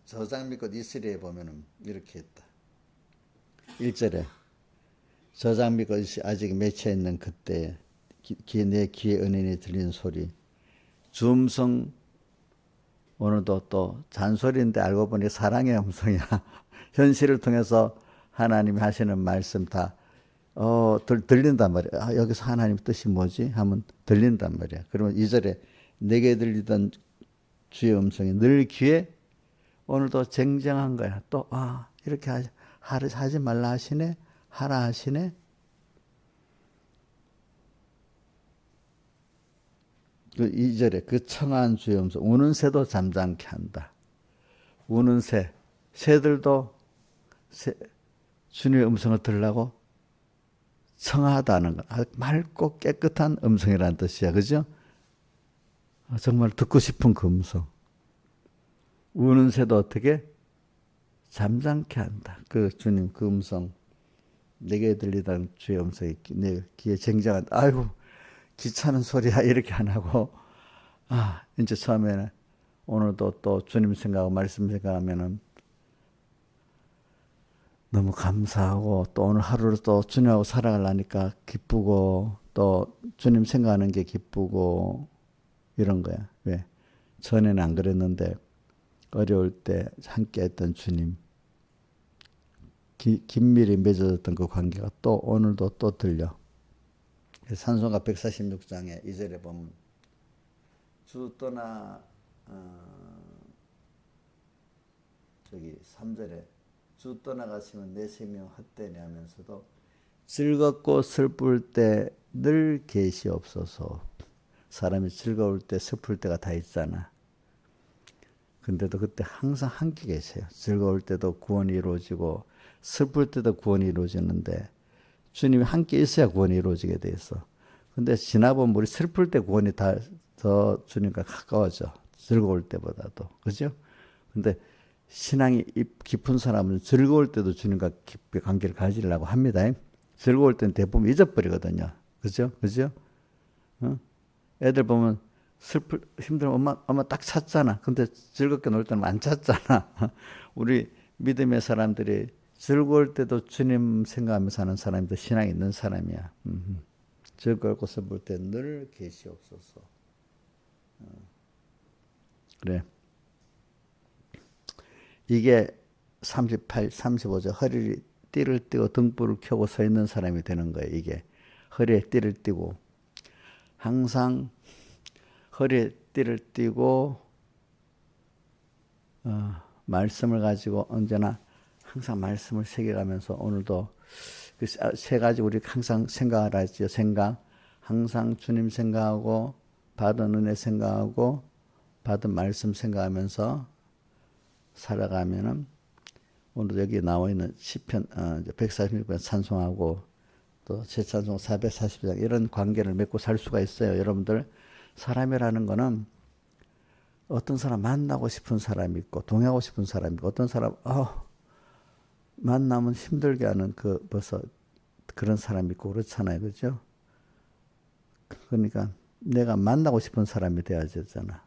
저장 믿고 이스라엘에 보면은 이렇게 했다. 1절에. 저장 믿고 아직 맺혀 있는 그때, 내 귀에 은인이 들리는 소리. 주음성 오늘도 또 잔소리인데 알고 보니 사랑의 음성이야. 현실을 통해서 하나님이 하시는 말씀 다 들린단 말이야. 여기서 하나님 뜻이 뭐지? 하면 들린단 말이야. 그러면 2절에 내게 들리던 주의 음성이 늘 귀에 오늘도 쟁쟁한 거야. 또 이렇게 하지 말라 하시네. 하라 하시네. 그 2절에 그 청한 주의 음성 우는 새도 잠잠케 한다. 우는 새들도 주님의 음성을 들으려고 청하다는 거. 맑고 깨끗한 음성이라는 뜻이야. 그죠? 정말 듣고 싶은 그 음성. 우는 새도 어떻게? 잠잠케 한다. 그 주님 그 음성. 내게 들리던 주의 음성이 내 귀에 쟁쟁한다. 아이고 귀찮은 소리야 이렇게 안 하고 이제 처음에는 오늘도 또 주님 생각하고 말씀 생각하면은 너무 감사하고 또 오늘 하루를 또 주님하고 살아가려니까 기쁘고 또 주님 생각하는 게 기쁘고 이런 거야. 왜? 전에는 안 그랬는데 어려울 때 함께 했던 주님, 긴밀히 맺어졌던 그 관계가 또 오늘도 또 들려. 찬송가 146장에 2절에 보면 주 떠나 저기 3절에 주 떠나가시면 내 생명 헛되네 하면서도 즐겁고 슬플 때 늘 계시옵소서. 사람이 즐거울 때 슬플 때가 다 있잖아. 근데도 그때 항상 함께 계세요. 즐거울 때도 구원이 이루어지고 슬플 때도 구원이 이루어지는데 주님이 함께 있어야 구원이 이루어지게 돼 있어. 근데 지나보면 우리 슬플 때 구원이 더 주님과 가까워져. 즐거울 때보다도. 그죠? 근데 신앙이 깊은 사람은 즐거울 때도 주님과 깊게 관계를 가지려고 합니다. 즐거울 때는 대부분 잊어버리거든요. 그죠? 그죠? 어? 애들 보면 힘들면 엄마 딱 찾잖아. 근데 즐겁게 놀 때는 안 찾잖아. 우리 믿음의 사람들이 즐거울 때도 주님 생각하면서 사는 사람이 신앙이 있는 사람이야. 즐겁고 슬플 때 늘 계시옵소서. 그래. 이게 38, 35절 허리에 띠를 띠고 등불을 켜고 서 있는 사람이 되는 거예요. 이게 허리에 띠를 띠고 항상 허리에 띠를 띠고 말씀을 가지고 언제나 항상 말씀을 새겨가면서 오늘도 그 세 가지 우리 항상 생각을 하죠. 항상 주님 생각하고 받은 은혜 생각하고 받은 말씀 생각하면서 살아가면은 오늘 여기 나와 있는 시편 146편 찬송하고 또 제 찬송 440장 이런 관계를 맺고 살 수가 있어요. 여러분들 사람이라는 거는 어떤 사람 만나고 싶은 사람이 있고 동행하고 싶은 사람이 있고 어떤 사람 만나면 힘들게 하는 벌써 그런 사람이 있고 그렇잖아요. 그죠? 그러니까 내가 만나고 싶은 사람이 돼야 되잖아.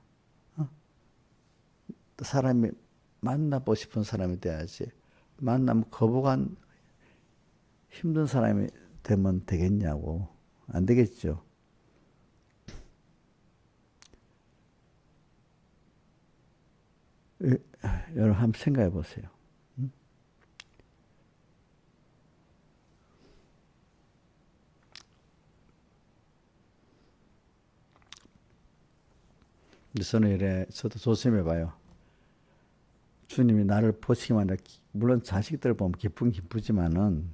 사람이 만나고 싶은 사람이 돼야지. 만나면 거부감 힘든 사람이 되면 되겠냐고. 안 되겠죠. 여러분 한번 생각해 보세요. 저는 저도 조심해 봐요. 주님이 나를 보시기만 해. 물론 자식들 보면 기쁘지만은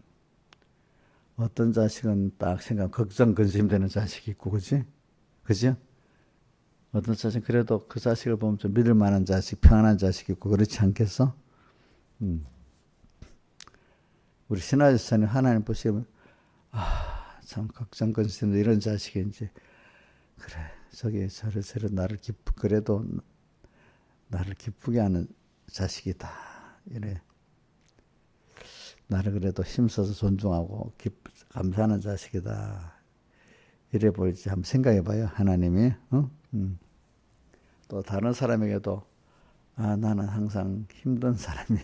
어떤 자식은 딱 걱정 근심되는 자식이 있고, 그지? 그죠? 어떤 자식 그래도 그 자식을 보면 좀 믿을 만한 자식, 평안한 자식이 있고 그렇지 않겠어? 우리 신하집사님 하나님 보시면 참 걱정 근심 이런 자식인지 그래 저래 그래도 나를 기쁘게 하는 자식이다. 이래 나를 그래도 힘써서 존중하고 감사하는 자식이다. 이래 보일지 한번 생각해봐요. 하나님이 또 다른 사람에게도 나는 항상 힘든 사람이야.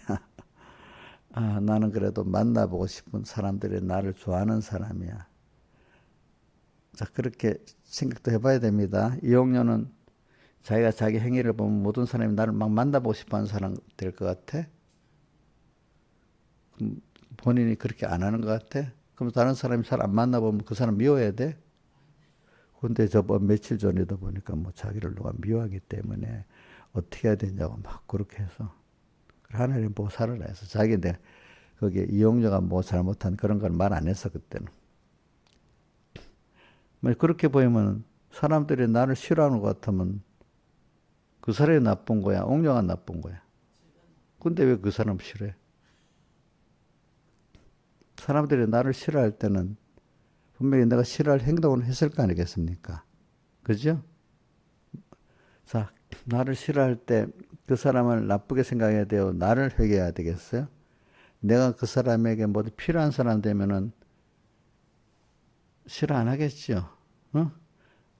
나는 그래도 만나보고 싶은 사람들이 나를 좋아하는 사람이야. 자, 그렇게 생각도 해봐야 됩니다. 이용료는 자기가 자기 행위를 보면 모든 사람이 나를 막 만나보고 싶어하는 사람 될 것 같아? 본인이 그렇게 안 하는 것 같아? 그럼 다른 사람이 잘 안 만나보면 그 사람 미워해야 돼? 근데 며칠 전에도 보니까 자기를 누가 미워하기 때문에 어떻게 해야 되냐고 막 그렇게 해서 하나님 보고 살아라 해서 자기인데 거기에 이용료가 잘못한 그런 걸 말 안 했어 그때는. 그렇게 보이면 사람들이 나를 싫어하는 것 같으면 그 사람이 나쁜 거야? 옥녀가 나쁜 거야? 근데 왜 그 사람 싫어해? 사람들이 나를 싫어할 때는 분명히 내가 싫어할 행동을 했을 거 아니겠습니까? 그죠? 자, 나를 싫어할 때 그 사람을 나쁘게 생각해야 돼요? 나를 회개해야 되겠어요? 내가 그 사람에게 모두 필요한 사람 되면은 싫어 안 하겠죠?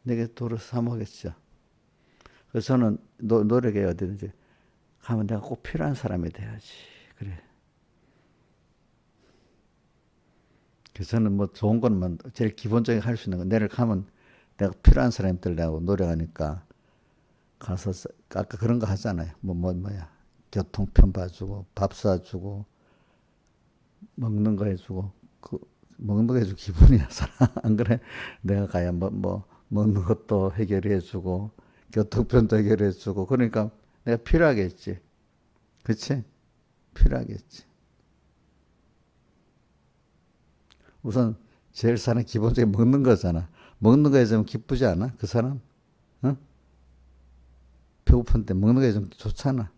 내게 도로 사모하겠죠? 그래서 저는 노력에 어디든지 가면 내가 꼭 필요한 사람이 돼야지. 그래. 그래서 저는 뭐 좋은 거는 제일 기본적인 할 수 있는 거. 내일 가면 내가 필요한 사람이 되려고 노력하니까 가서 아까 그런 거 하잖아요. 뭐야. 교통편 봐주고 밥 사주고 먹는 거 해주고 그 먹는 거 해주고 기분이야. 안 그래? 내가 가야 뭐 먹는 것도 해결해주고 교통편도 해결해주고 그러니까 내가 필요하겠지. 그치? 필요하겠지. 우선 제일 사는 기본적인 먹는 거잖아. 먹는 거에 좀 기쁘지 않아? 그 사람? 어? 배고픈데 먹는 거에 좀 좋잖아.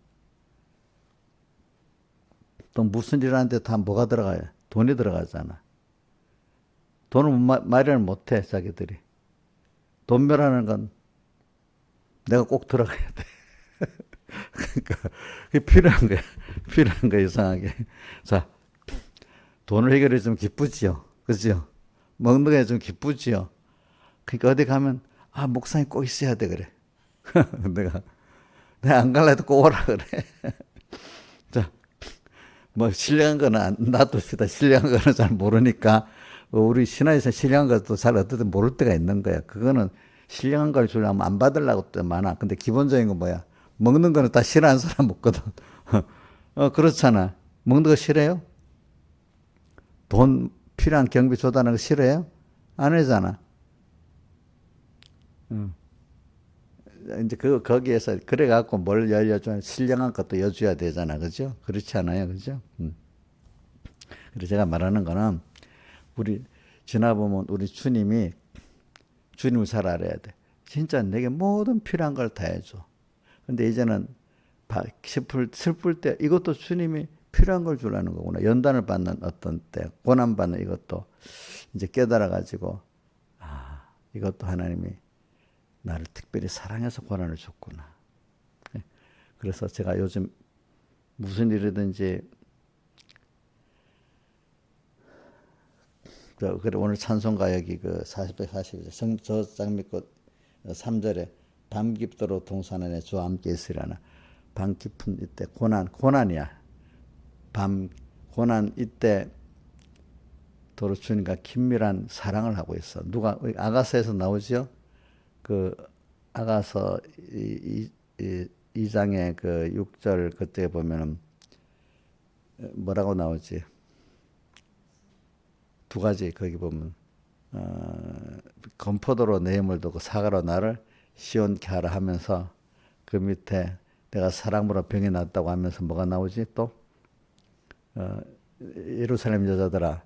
또 무슨 일 하는데 다 뭐가 들어가요? 돈이 들어가잖아. 돈을 마련을 못해 자기들이. 돈 멸하는 건 내가 꼭 들어가야 돼. 그러니까 그게 필요한 거야. 필요한 거야 이상하게. 자, 돈을 해결해 주면 기쁘지요. 그죠? 먹는 게 좀 기쁘지요. 그러니까 어디 가면 아 목사님 꼭 있어야 돼 그래. 내가 안 갈라 해도 꼭 오라 그래. 자, 뭐 신령한 거는 놔둡시다. 신령한 거는 잘 모르니까 우리 신화에서 신령한 것도 잘 어떻게 모를 때가 있는 거야. 그거는 신령한 걸 주려면 안 받으려고 또 많아. 근데 기본적인 건 뭐야? 먹는 거는 다 싫어하는 사람 없거든. 그렇잖아. 먹는 거 싫어요? 돈 필요한 경비 조달하는 거 싫어요? 안 하잖아. 이제 거기에서 그래갖고 뭘 열려줘 신령한 것도 여줘야 되잖아. 그죠? 그렇지 않아요? 그죠? 그래서 제가 말하는 거는 우리 지나보면 우리 주님을 잘 알아야 돼. 진짜 내게 모든 필요한 걸 다 해줘. 근데 이제는 슬플 때 이것도 주님이 필요한 걸 주라는 거구나. 연단을 받는 어떤 때, 고난받는 이것도 이제 깨달아가지고, 아, 이것도 하나님이 나를 특별히 사랑해서 고난을 줬구나. 그래서 제가 요즘 무슨 일이든지, 그래 오늘 찬송가 여기 그 40절 저 장미꽃 3절에 밤 깊도록 동산 안에 주와 함께 있으려나. 밤 깊은 이때 고난이야. 밤 고난 이때 도로 주님과 긴밀한 사랑을 하고 있어. 누가 아가서에서 나오죠? 그 아가서 2장의 그 6절 그때 보면은 뭐라고 나오지? 두 가지 거기 보면 검포도로 내 힘을 두고 사과로 나를 시온케 하라 하면서 그 밑에 내가 사랑으로 병이 났다고 하면서 뭐가 나오지 또? 예루살렘 여자들아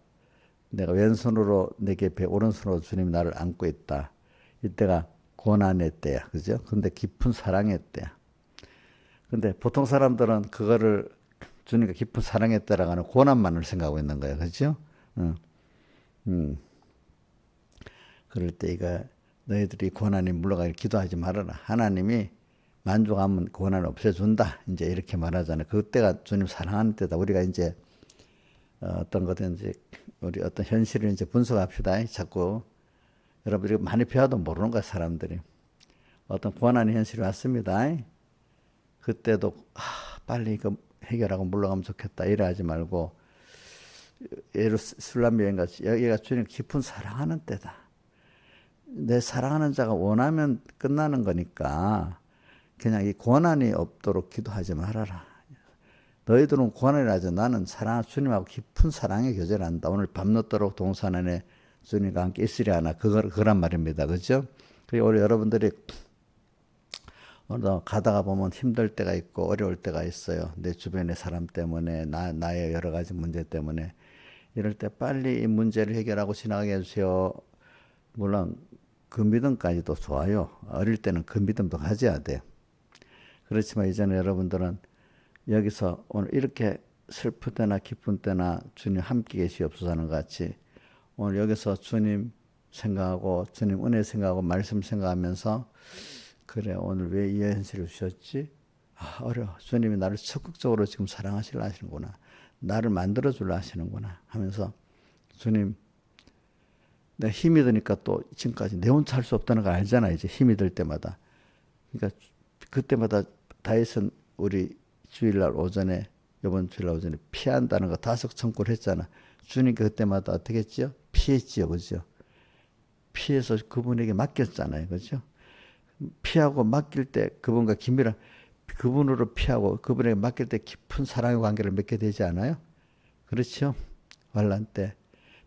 내가 왼손으로 내게 오른손으로 주님이 나를 안고 있다. 이때가 고난의 때야. 그죠? 근데 깊은 사랑의 때야. 근데 보통 사람들은 그거를 주님과 깊은 사랑의 때라고 하는 고난만을 생각하고 있는 거야. 그죠? 그럴 때 이거 너희들이 고난이 물러가길 기도하지 말아라. 하나님이 만족하면 고난을 없애준다. 이제 이렇게 말하잖아요. 그때가 주님 사랑하는 때다. 우리가 이제 어떤 거든지 우리 어떤 현실을 이제 분석합시다. 자꾸 여러분들이 많이 배워도 모르는 거야 사람들이. 어떤 고난의 현실이 왔습니다. 그때도 빨리 이거 해결하고 물러가면 좋겠다 이래 하지 말고 예루살렘 여행같이 여기가 주님 깊은 사랑하는 때다. 내 사랑하는 자가 원하면 끝나는 거니까 그냥 이 고난이 없도록 기도하지 말아라. 너희들은 고난을 하지 나는 주님하고 깊은 사랑의 교제를 한다. 오늘 밤늦도록 동산 안에 주님과 함께 있으려 하나 그란 말입니다. 그죠? 우리 여러분들이 오늘 가다가 보면 힘들 때가 있고 어려울 때가 있어요. 내 주변의 사람 때문에 나의 여러 가지 문제 때문에 이럴 때 빨리 이 문제를 해결하고 지나가게 해주세요. 물론 그 믿음까지도 좋아요. 어릴 때는 그 믿음도 가져야 돼요. 그렇지만 이제는 여러분들은 여기서 오늘 이렇게 슬플 때나 기쁜 때나 주님 함께 계시옵소서 하는 것 같이 오늘 여기서 주님 생각하고 주님 은혜 생각하고 말씀 생각하면서 그래 오늘 왜 이 현실을 주셨지? 어려워. 주님이 나를 적극적으로 지금 사랑하시려 하시는구나. 나를 만들어 주려 하시는구나 하면서 주님 내가 힘이 드니까 또 지금까지 내 혼자 할 수 없다는 걸 알잖아. 이제 힘이 들 때마다. 그러니까 그때마다 다윗은 우리 주일날 오전에 이번 주일날 오전에 피한다는 거 5청구를 했잖아. 주님께 그때마다 어떻게 했지요? 피했지요, 그죠? 피해서 그분에게 맡겼잖아요, 그죠? 피하고 맡길 때 그분과 긴밀한 그분으로 피하고 그분에게 맡길 때 깊은 사랑의 관계를 맺게 되지 않아요? 그렇죠? 환란 때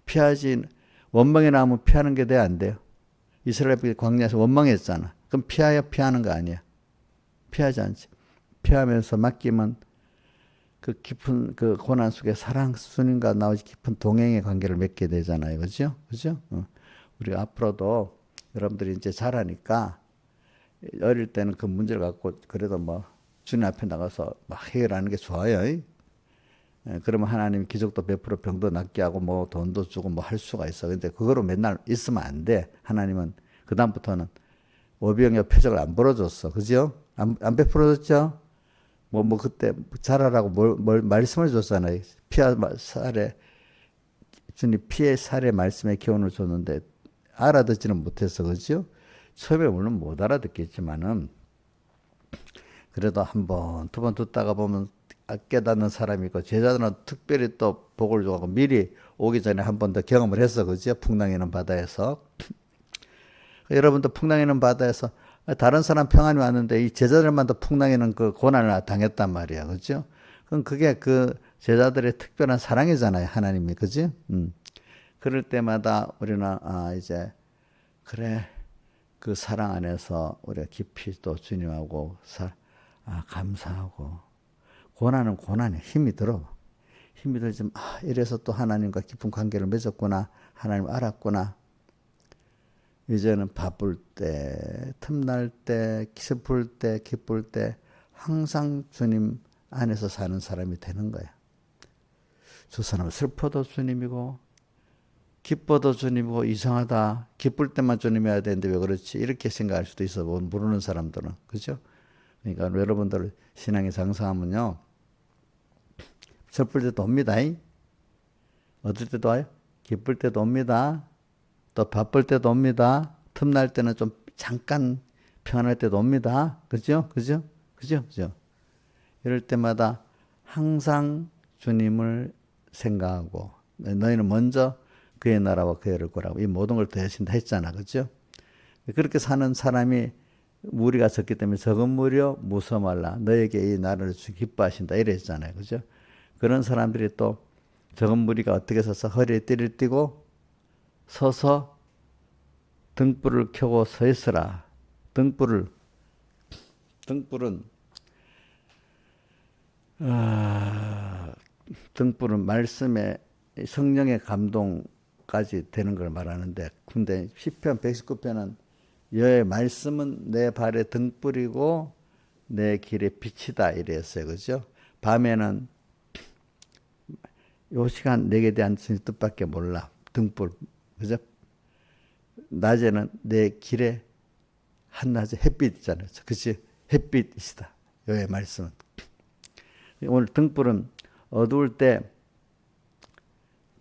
피하지 원망이 나오면 피하는 게 돼야 안 돼요? 이스라엘 광야에서 원망했잖아. 그럼 피하는 거 아니야? 피하지 않지. 피하면서 맡기면 그 깊은 그 고난 속에 사랑 주님과 나오지 깊은 동행의 관계를 맺게 되잖아요. 그죠? 그죠? 우리가 앞으로도 여러분들이 이제 잘하니까 어릴 때는 그 문제를 갖고 그래도 뭐 주님 앞에 나가서 막 해결하는 게 좋아요. 그러면 하나님 기적도 베풀어 병도 낫게 하고 뭐 돈도 주고 뭐 할 수가 있어. 근데 그거로 맨날 있으면 안 돼. 하나님은 그다음부터는 오병이어 표적을 안 벌어줬어. 그죠? 안 베풀어줬죠? 뭐 그때 잘하라고 뭘 말씀을 줬잖아요. 피와 살에 주님 피의 살의 말씀의 교훈을 줬는데 알아듣지는 못해서 그죠? 처음에 물론 못 알아듣겠지만은 그래도 한 번, 두 번 듣다가 보면 깨닫는 사람이 있고 제자들은 특별히 또 복을 주고 미리 오기 전에 한 번 더 경험을 했어. 그죠? 풍랑이는 바다에서. 여러분도 풍랑이는 바다에서 다른 사람 평안이 왔는데 이 제자들만 더 풍랑이는 그 고난을 당했단 말이야. 그죠? 그럼 그게 그 제자들의 특별한 사랑이잖아요. 하나님이. 그지? 그럴 때마다 우리는 이제 그래 그 사랑 안에서 우리가 깊이 또 주님하고 감사하고 고난은 고난에 힘이 들어. 힘이 들지만 이래서 또 하나님과 깊은 관계를 맺었구나. 하나님 알았구나. 이제는 바쁠 때, 틈날 때, 슬플 때, 기쁠 때 항상 주님 안에서 사는 사람이 되는 거야. 저 사람은 슬퍼도 주님이고 기뻐도 주님이고 이상하다. 기쁠 때만 주님이어야 되는데 왜 그렇지? 이렇게 생각할 수도 있어. 모르는 사람들은. 그죠? 그러니까 여러분들 신앙에 장성하면요. 슬플 때도 옵니다. 어떨 때도 와요? 기쁠 때도 옵니다. 또 바쁠 때도 옵니다. 틈날 때는 좀 잠깐 평안할 때도 옵니다. 그죠? 그죠? 그죠? 그죠? 이럴 때마다 항상 주님을 생각하고 너희는 먼저 그의 나라와 그의 의를 구하라고 이 모든 걸 더하신다 했잖아. 그죠? 그렇게 사는 사람이 무리가 적기 때문에 적은 무리여 무서워 말라. 너에게 이 나라를 주 기뻐하신다. 이랬잖아요. 그죠? 그런 사람들이 또 적은 무리가 어떻게 서서 허리에 띠를 띠고 서서 등불을 켜고 서 있으라. 등불은 등불은 말씀의 성령의 감동까지 되는 걸 말하는데 근데 시편 119편은 여호와의 말씀은 내 발에 등불이고 내 길에 빛이다 이랬어요. 그죠? 밤에는 요 시간 내게 대한 뜻밖에 몰라. 등불. 그죠? 낮에는 내 길에 한낮에 햇빛 있잖아요. 그치? 햇빛이시다. 여호와의 말씀은. 오늘 등불은 어두울 때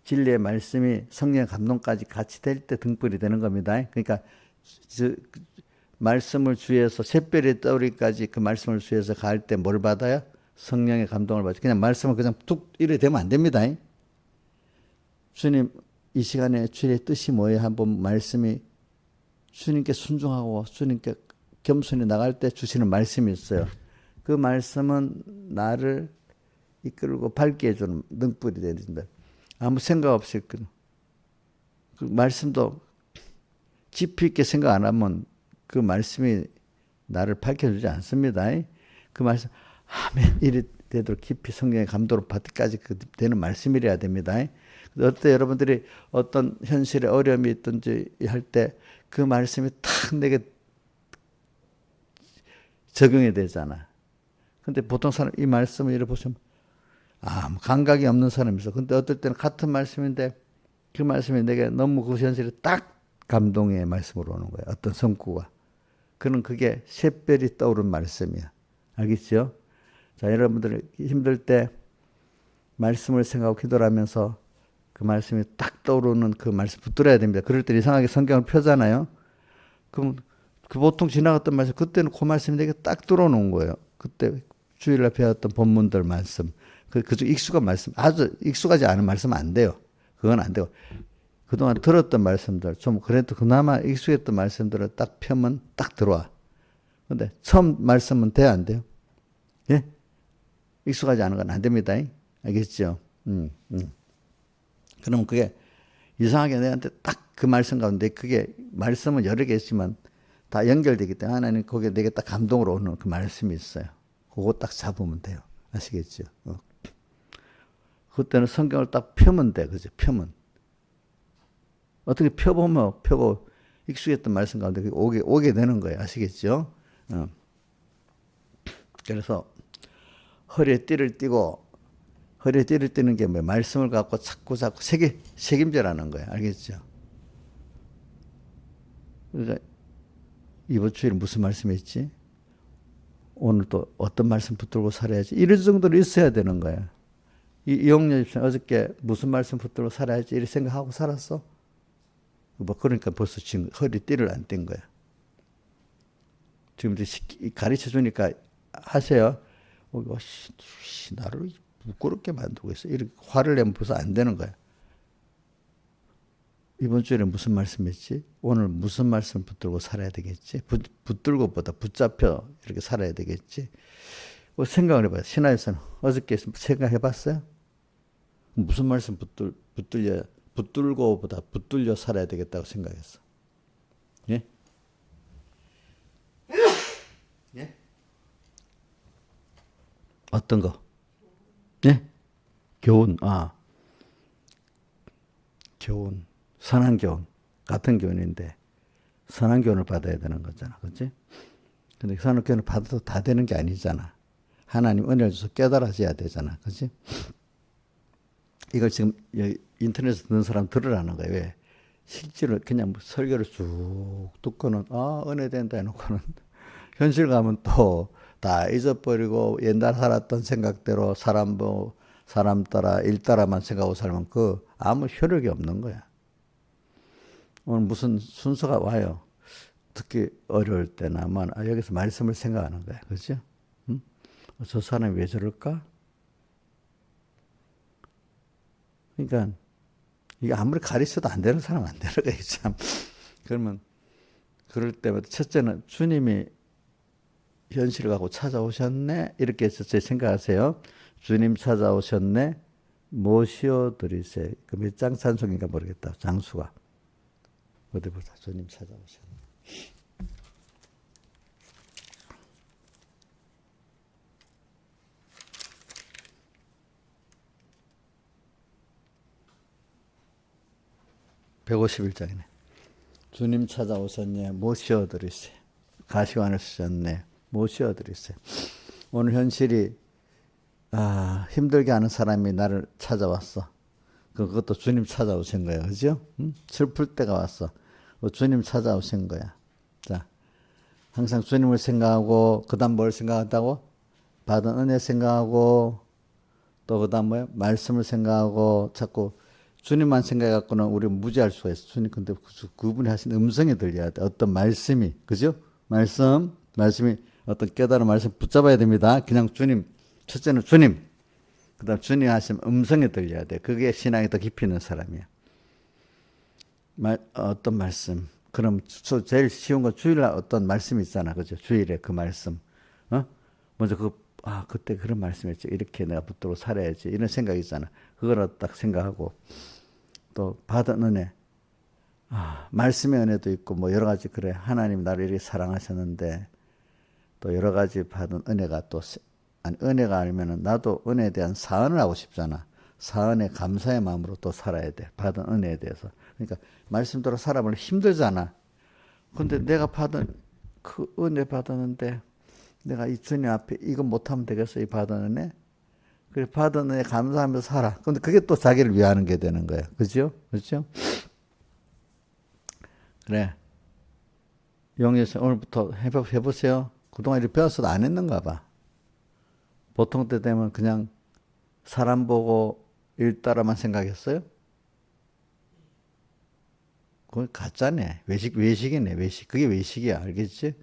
진리의 말씀이 성령의 감동까지 같이 될 때 등불이 되는 겁니다. 그러니까 말씀을 주위에서 샛별이 떠오르기까지 그 말씀을 주위에서 갈 때 뭘 받아요? 성령의 감동을 받죠. 그냥 말씀을 그냥 툭 이래 되면 안 됩니다. 주님 이 시간에 주의 뜻이 뭐예요? 한번 말씀이 주님께 순종하고 주님께 겸손히 나갈 때 주시는 말씀이 있어요. 그 말씀은 나를 이끌고 밝게 해주는 등불이 되는데 아무 생각 없이 그 말씀도 깊이 있게 생각 안 하면 그 말씀이 나를 밝혀주지 않습니다. 그 말씀 아멘 이리 되도록 깊이 성령의 감동을 받기까지 되는 말씀이래야 됩니다. 어때 여러분들이 어떤 현실에 어려움이 있든지 할 때 그 말씀이 탁 내게 적용이 되잖아. 근데 보통 사람 이 말씀을 이렇게 보시면 아무 감각이 없는 사람이 있어. 근데 어떨 때는 같은 말씀인데 그 말씀이 내게 너무 그 현실에 딱 감동의 말씀으로 오는 거야. 어떤 성구가. 그게 샛별이 떠오른 말씀이야. 알겠죠? 자, 여러분들 힘들 때 말씀을 생각하고 기도를 하면서 그 말씀이 딱 떠오르는 그 말씀 붙들어야 됩니다. 그럴 때 이상하게 성경을 펴잖아요. 그럼 그 보통 지나갔던 말씀, 그때는 그 말씀이 내게 딱 들어오는 거예요. 그때 주일날 배웠던 본문들 말씀, 그중 익숙한 말씀, 아주 익숙하지 않은 말씀 안 돼요. 그건 안 되고 그동안 들었던 말씀들, 좀 그래도 그나마 익숙했던 말씀들을 딱 펴면 딱 들어와. 근데 처음 말씀은 돼야 안 돼요? 예? 익숙하지 않은 건 안 됩니다. 알겠죠? 그러면 그게 이상하게 내한테 딱 그 말씀 가운데 그게 말씀은 여러 개 있지만 다 연결되기 때문에 하나님 거기에 내게 딱 감동으로 오는 그 말씀이 있어요. 그거 딱 잡으면 돼요. 아시겠죠? 그때는 성경을 딱 펴면 돼. 그죠? 펴면. 어떻게 펴보면 펴고 익숙했던 말씀 가운데 오게 되는 거예요. 아시겠죠? 그래서 허리에 띠를 띠고 허리에 띠를 띠는 게 뭐예요? 말씀을 갖고 자꾸 책임져라는 거예요. 알겠죠? 그러니까 이번 주일에 무슨 말씀했지? 오늘 또 어떤 말씀 붙들고 살아야지. 이런 정도로 있어야 되는 거예요. 이용렬 집사님 어저께 무슨 말씀 붙들고 살아야지 이렇게 생각하고 살았어? 뭐 그러니까 벌써 지금 허리 띠를 안 뗀 거야. 지금 가르쳐 주니까 하세요. 나를 부끄럽게 만들고 있어. 이렇게 화를 내면 벌써 안 되는 거야. 이번 주에 무슨 말씀했지? 오늘 무슨 말씀 붙들고 살아야 되겠지? 붙들고보다 붙잡혀 이렇게 살아야 되겠지? 생각을 해봐요. 신화에서는 어저께 생각해봤어요? 무슨 말씀 붙들고보다 붙들려 살아야 되겠다고 생각했어. 예? 예? 어떤 거? 예? 교훈. 교훈. 선한 교훈. 같은 교훈인데 선한 교훈을 받아야 되는 거잖아. 그렇지? 근데 선한 교훈을 받아도 다 되는 게 아니잖아. 하나님 은혜를 줘서 깨달아져야 되잖아. 그렇지? 이걸 지금 인터넷에서 듣는 사람 들으라는 거예요. 왜? 실제로 그냥 설교를 쭉 듣고는 은혜 된다 해놓고는 현실 가면 또 다 잊어버리고 옛날 살았던 생각대로 사람 따라 일 따라만 생각하고 살면 아무 효력이 없는 거야. 오늘 무슨 순서가 와요. 특히 어려울 때나 여기서 말씀을 생각하는 거야. 그렇죠? 응? 저 사람이 왜 저럴까? 그러니까 이게 아무리 가르쳐도 안 되는 사람 안 되는 거야. 참. 그러면 그럴 때마다 첫째는 주님이 현실을 갖고 찾아오셨네. 이렇게 해서 제 생각하세요. 주님 찾아오셨네. 모시어 드리세. 그 몇 장 찬송인가 모르겠다. 장수가. 어디 보자. 주님 찾아오셨네. (151장이네) 주님 찾아오셨네. 모시어 드리세. 가시관을 쓰셨네. 모시어 드리세. 오늘 현실이 힘들게 하는 사람이 나를 찾아왔어. 그것도 주님 찾아오신 거예요. 그죠? 슬플 때가 왔어. 주님 찾아오신 거야. 자, 항상 주님을 생각하고, 그 다음 뭘 생각한다고? 받은 은혜 생각하고, 또 그 다음 뭐야? 말씀을 생각하고, 자꾸 주님만 생각해갖고는 우리 무지할 수가 있어. 주님, 근데 그분이 하신 음성이 들려야 돼. 어떤 말씀이. 그죠? 말씀이 어떤 깨달은 말씀 붙잡아야 됩니다. 그냥 주님, 첫째는 주님. 그 다음 주님 하신 음성이 들려야 돼. 그게 신앙이 더 깊이 있는 사람이야. 어떤 말씀. 그럼 제일 쉬운 건 주일날 어떤 말씀이 있잖아. 그죠? 주일에 그 말씀. 먼저 그때 그런 말씀했지. 이렇게 내가 붙들고 살아야지. 이런 생각이 있잖아. 그걸 딱 생각하고. 또 받은 은혜. 말씀의 은혜도 있고, 뭐 여러 가지 그래. 하나님 나를 이렇게 사랑하셨는데, 또 여러 가지 받은 은혜가 은혜가 알면은 나도 은혜에 대한 사언을 하고 싶잖아. 사언에 감사의 마음으로 또 살아야 돼. 받은 은혜에 대해서. 그러니까 말씀대로 살아보면 힘들잖아. 근데 내가 받은 그 은혜 받았는데 내가 이 주님 앞에 이거 못하면 되겠어. 이 받은 은혜. 그래 받은 은혜 감사하면서 살아. 근데 그게 또 자기를 위하는 게 되는 거야. 그죠? 그렇죠? 그래. 용예씨 오늘부터 해보세요. 그동안 이렇게 배웠어도 안 했는가 봐. 보통 때 되면 그냥 사람 보고 일 따라만 생각했어요? 그건 가짜네. 외식이네. 외식. 그게 외식이야. 알겠지?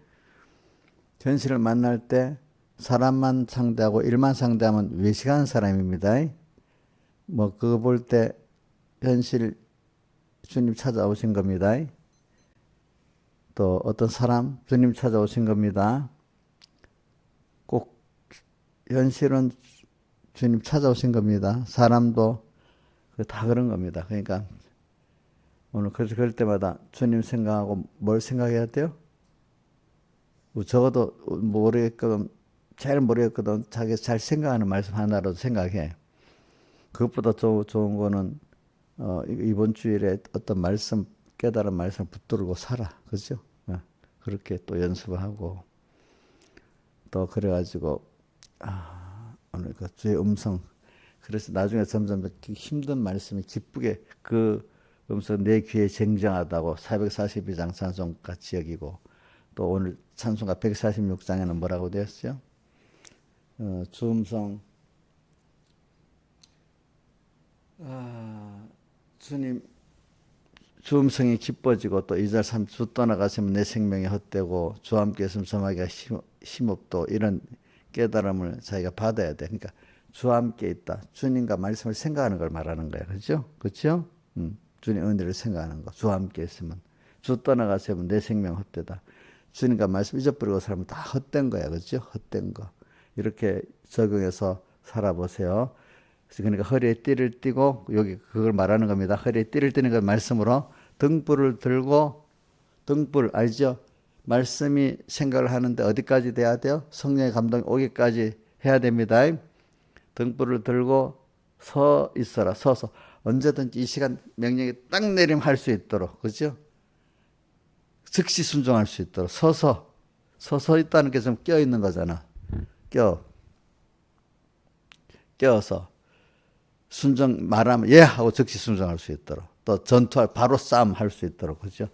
현실을 만날 때 사람만 상대하고 일만 상대하면 외식하는 사람입니다. 뭐 그거 볼 때 현실 주님 찾아오신 겁니다. 또 어떤 사람 주님 찾아오신 겁니다. 꼭 현실은 주님 찾아오신 겁니다. 사람도 다 그런 겁니다. 그러니까 오늘 그래서 그럴 때마다 주님 생각하고 뭘 생각해야 돼요? 뭐 적어도 모르겠거든, 잘 모르겠거든, 자기 잘 생각하는 말씀 하나라도 생각해. 그것보다 좋은 거는 이번 주일에 어떤 말씀, 깨달은 말씀을 붙들고 살아. 그죠? 그렇게 또 연습을 하고 또 그래가지고 오늘 그 주의 음성, 그래서 나중에 점점 힘든 말씀이 기쁘게 그 음성 내 귀에 쟁쟁하다고 442장 찬송 같이 여기고, 또 오늘 찬송가 146장에는 뭐라고 되었어요? 주 음성, 주님 주 음성이 기뻐지고, 또 2절 3절 주 떠나가시면 내 생명이 헛되고 주와 함께 있으면 점하기가 힘없도, 이런 깨달음을 자기가 받아야 돼. 그러니까 주와 함께 있다, 주님과 말씀을 생각하는 걸 말하는 거야. 그렇죠? 그렇죠? 주님 은혜를 생각하는 거. 주와 함께 있으면, 주 떠나가시면 내 생명 헛되다. 주님과 말씀 잊어버리고 살면 다 헛된 거야. 그렇죠? 헛된 거. 이렇게 적용해서 살아보세요. 그러니까 허리에 띠를 띠고, 여기 그걸 말하는 겁니다. 허리에 띠를 띠는 걸 말씀으로 등불을 들고, 등불 알죠? 말씀이 생각을 하는데 어디까지 돼야 돼요? 성령의 감동이 오기까지 해야 됩니다. 등불을 들고 서 있어라. 서서 언제든지 이 시간 명령이 딱 내리면 할 수 있도록, 그죠? 즉시 순종할 수 있도록 서서 있다는 게 좀 껴 있는 거잖아. 껴서 순종 말하면 예 하고 즉시 순종할 수 있도록, 또 전투할 바로 싸움 할 수 있도록, 그죠?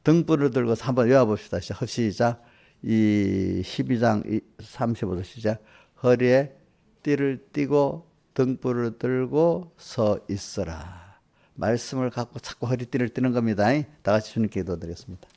등불을 들고 한번 외워봅시다. 시작. 이 12장 35절 시작. 허리에 띠를 띠고 등불을 들고 서 있어라. 말씀을 갖고 자꾸 허리띠를 띠는 겁니다. 다 같이 주님께 기도드리겠습니다.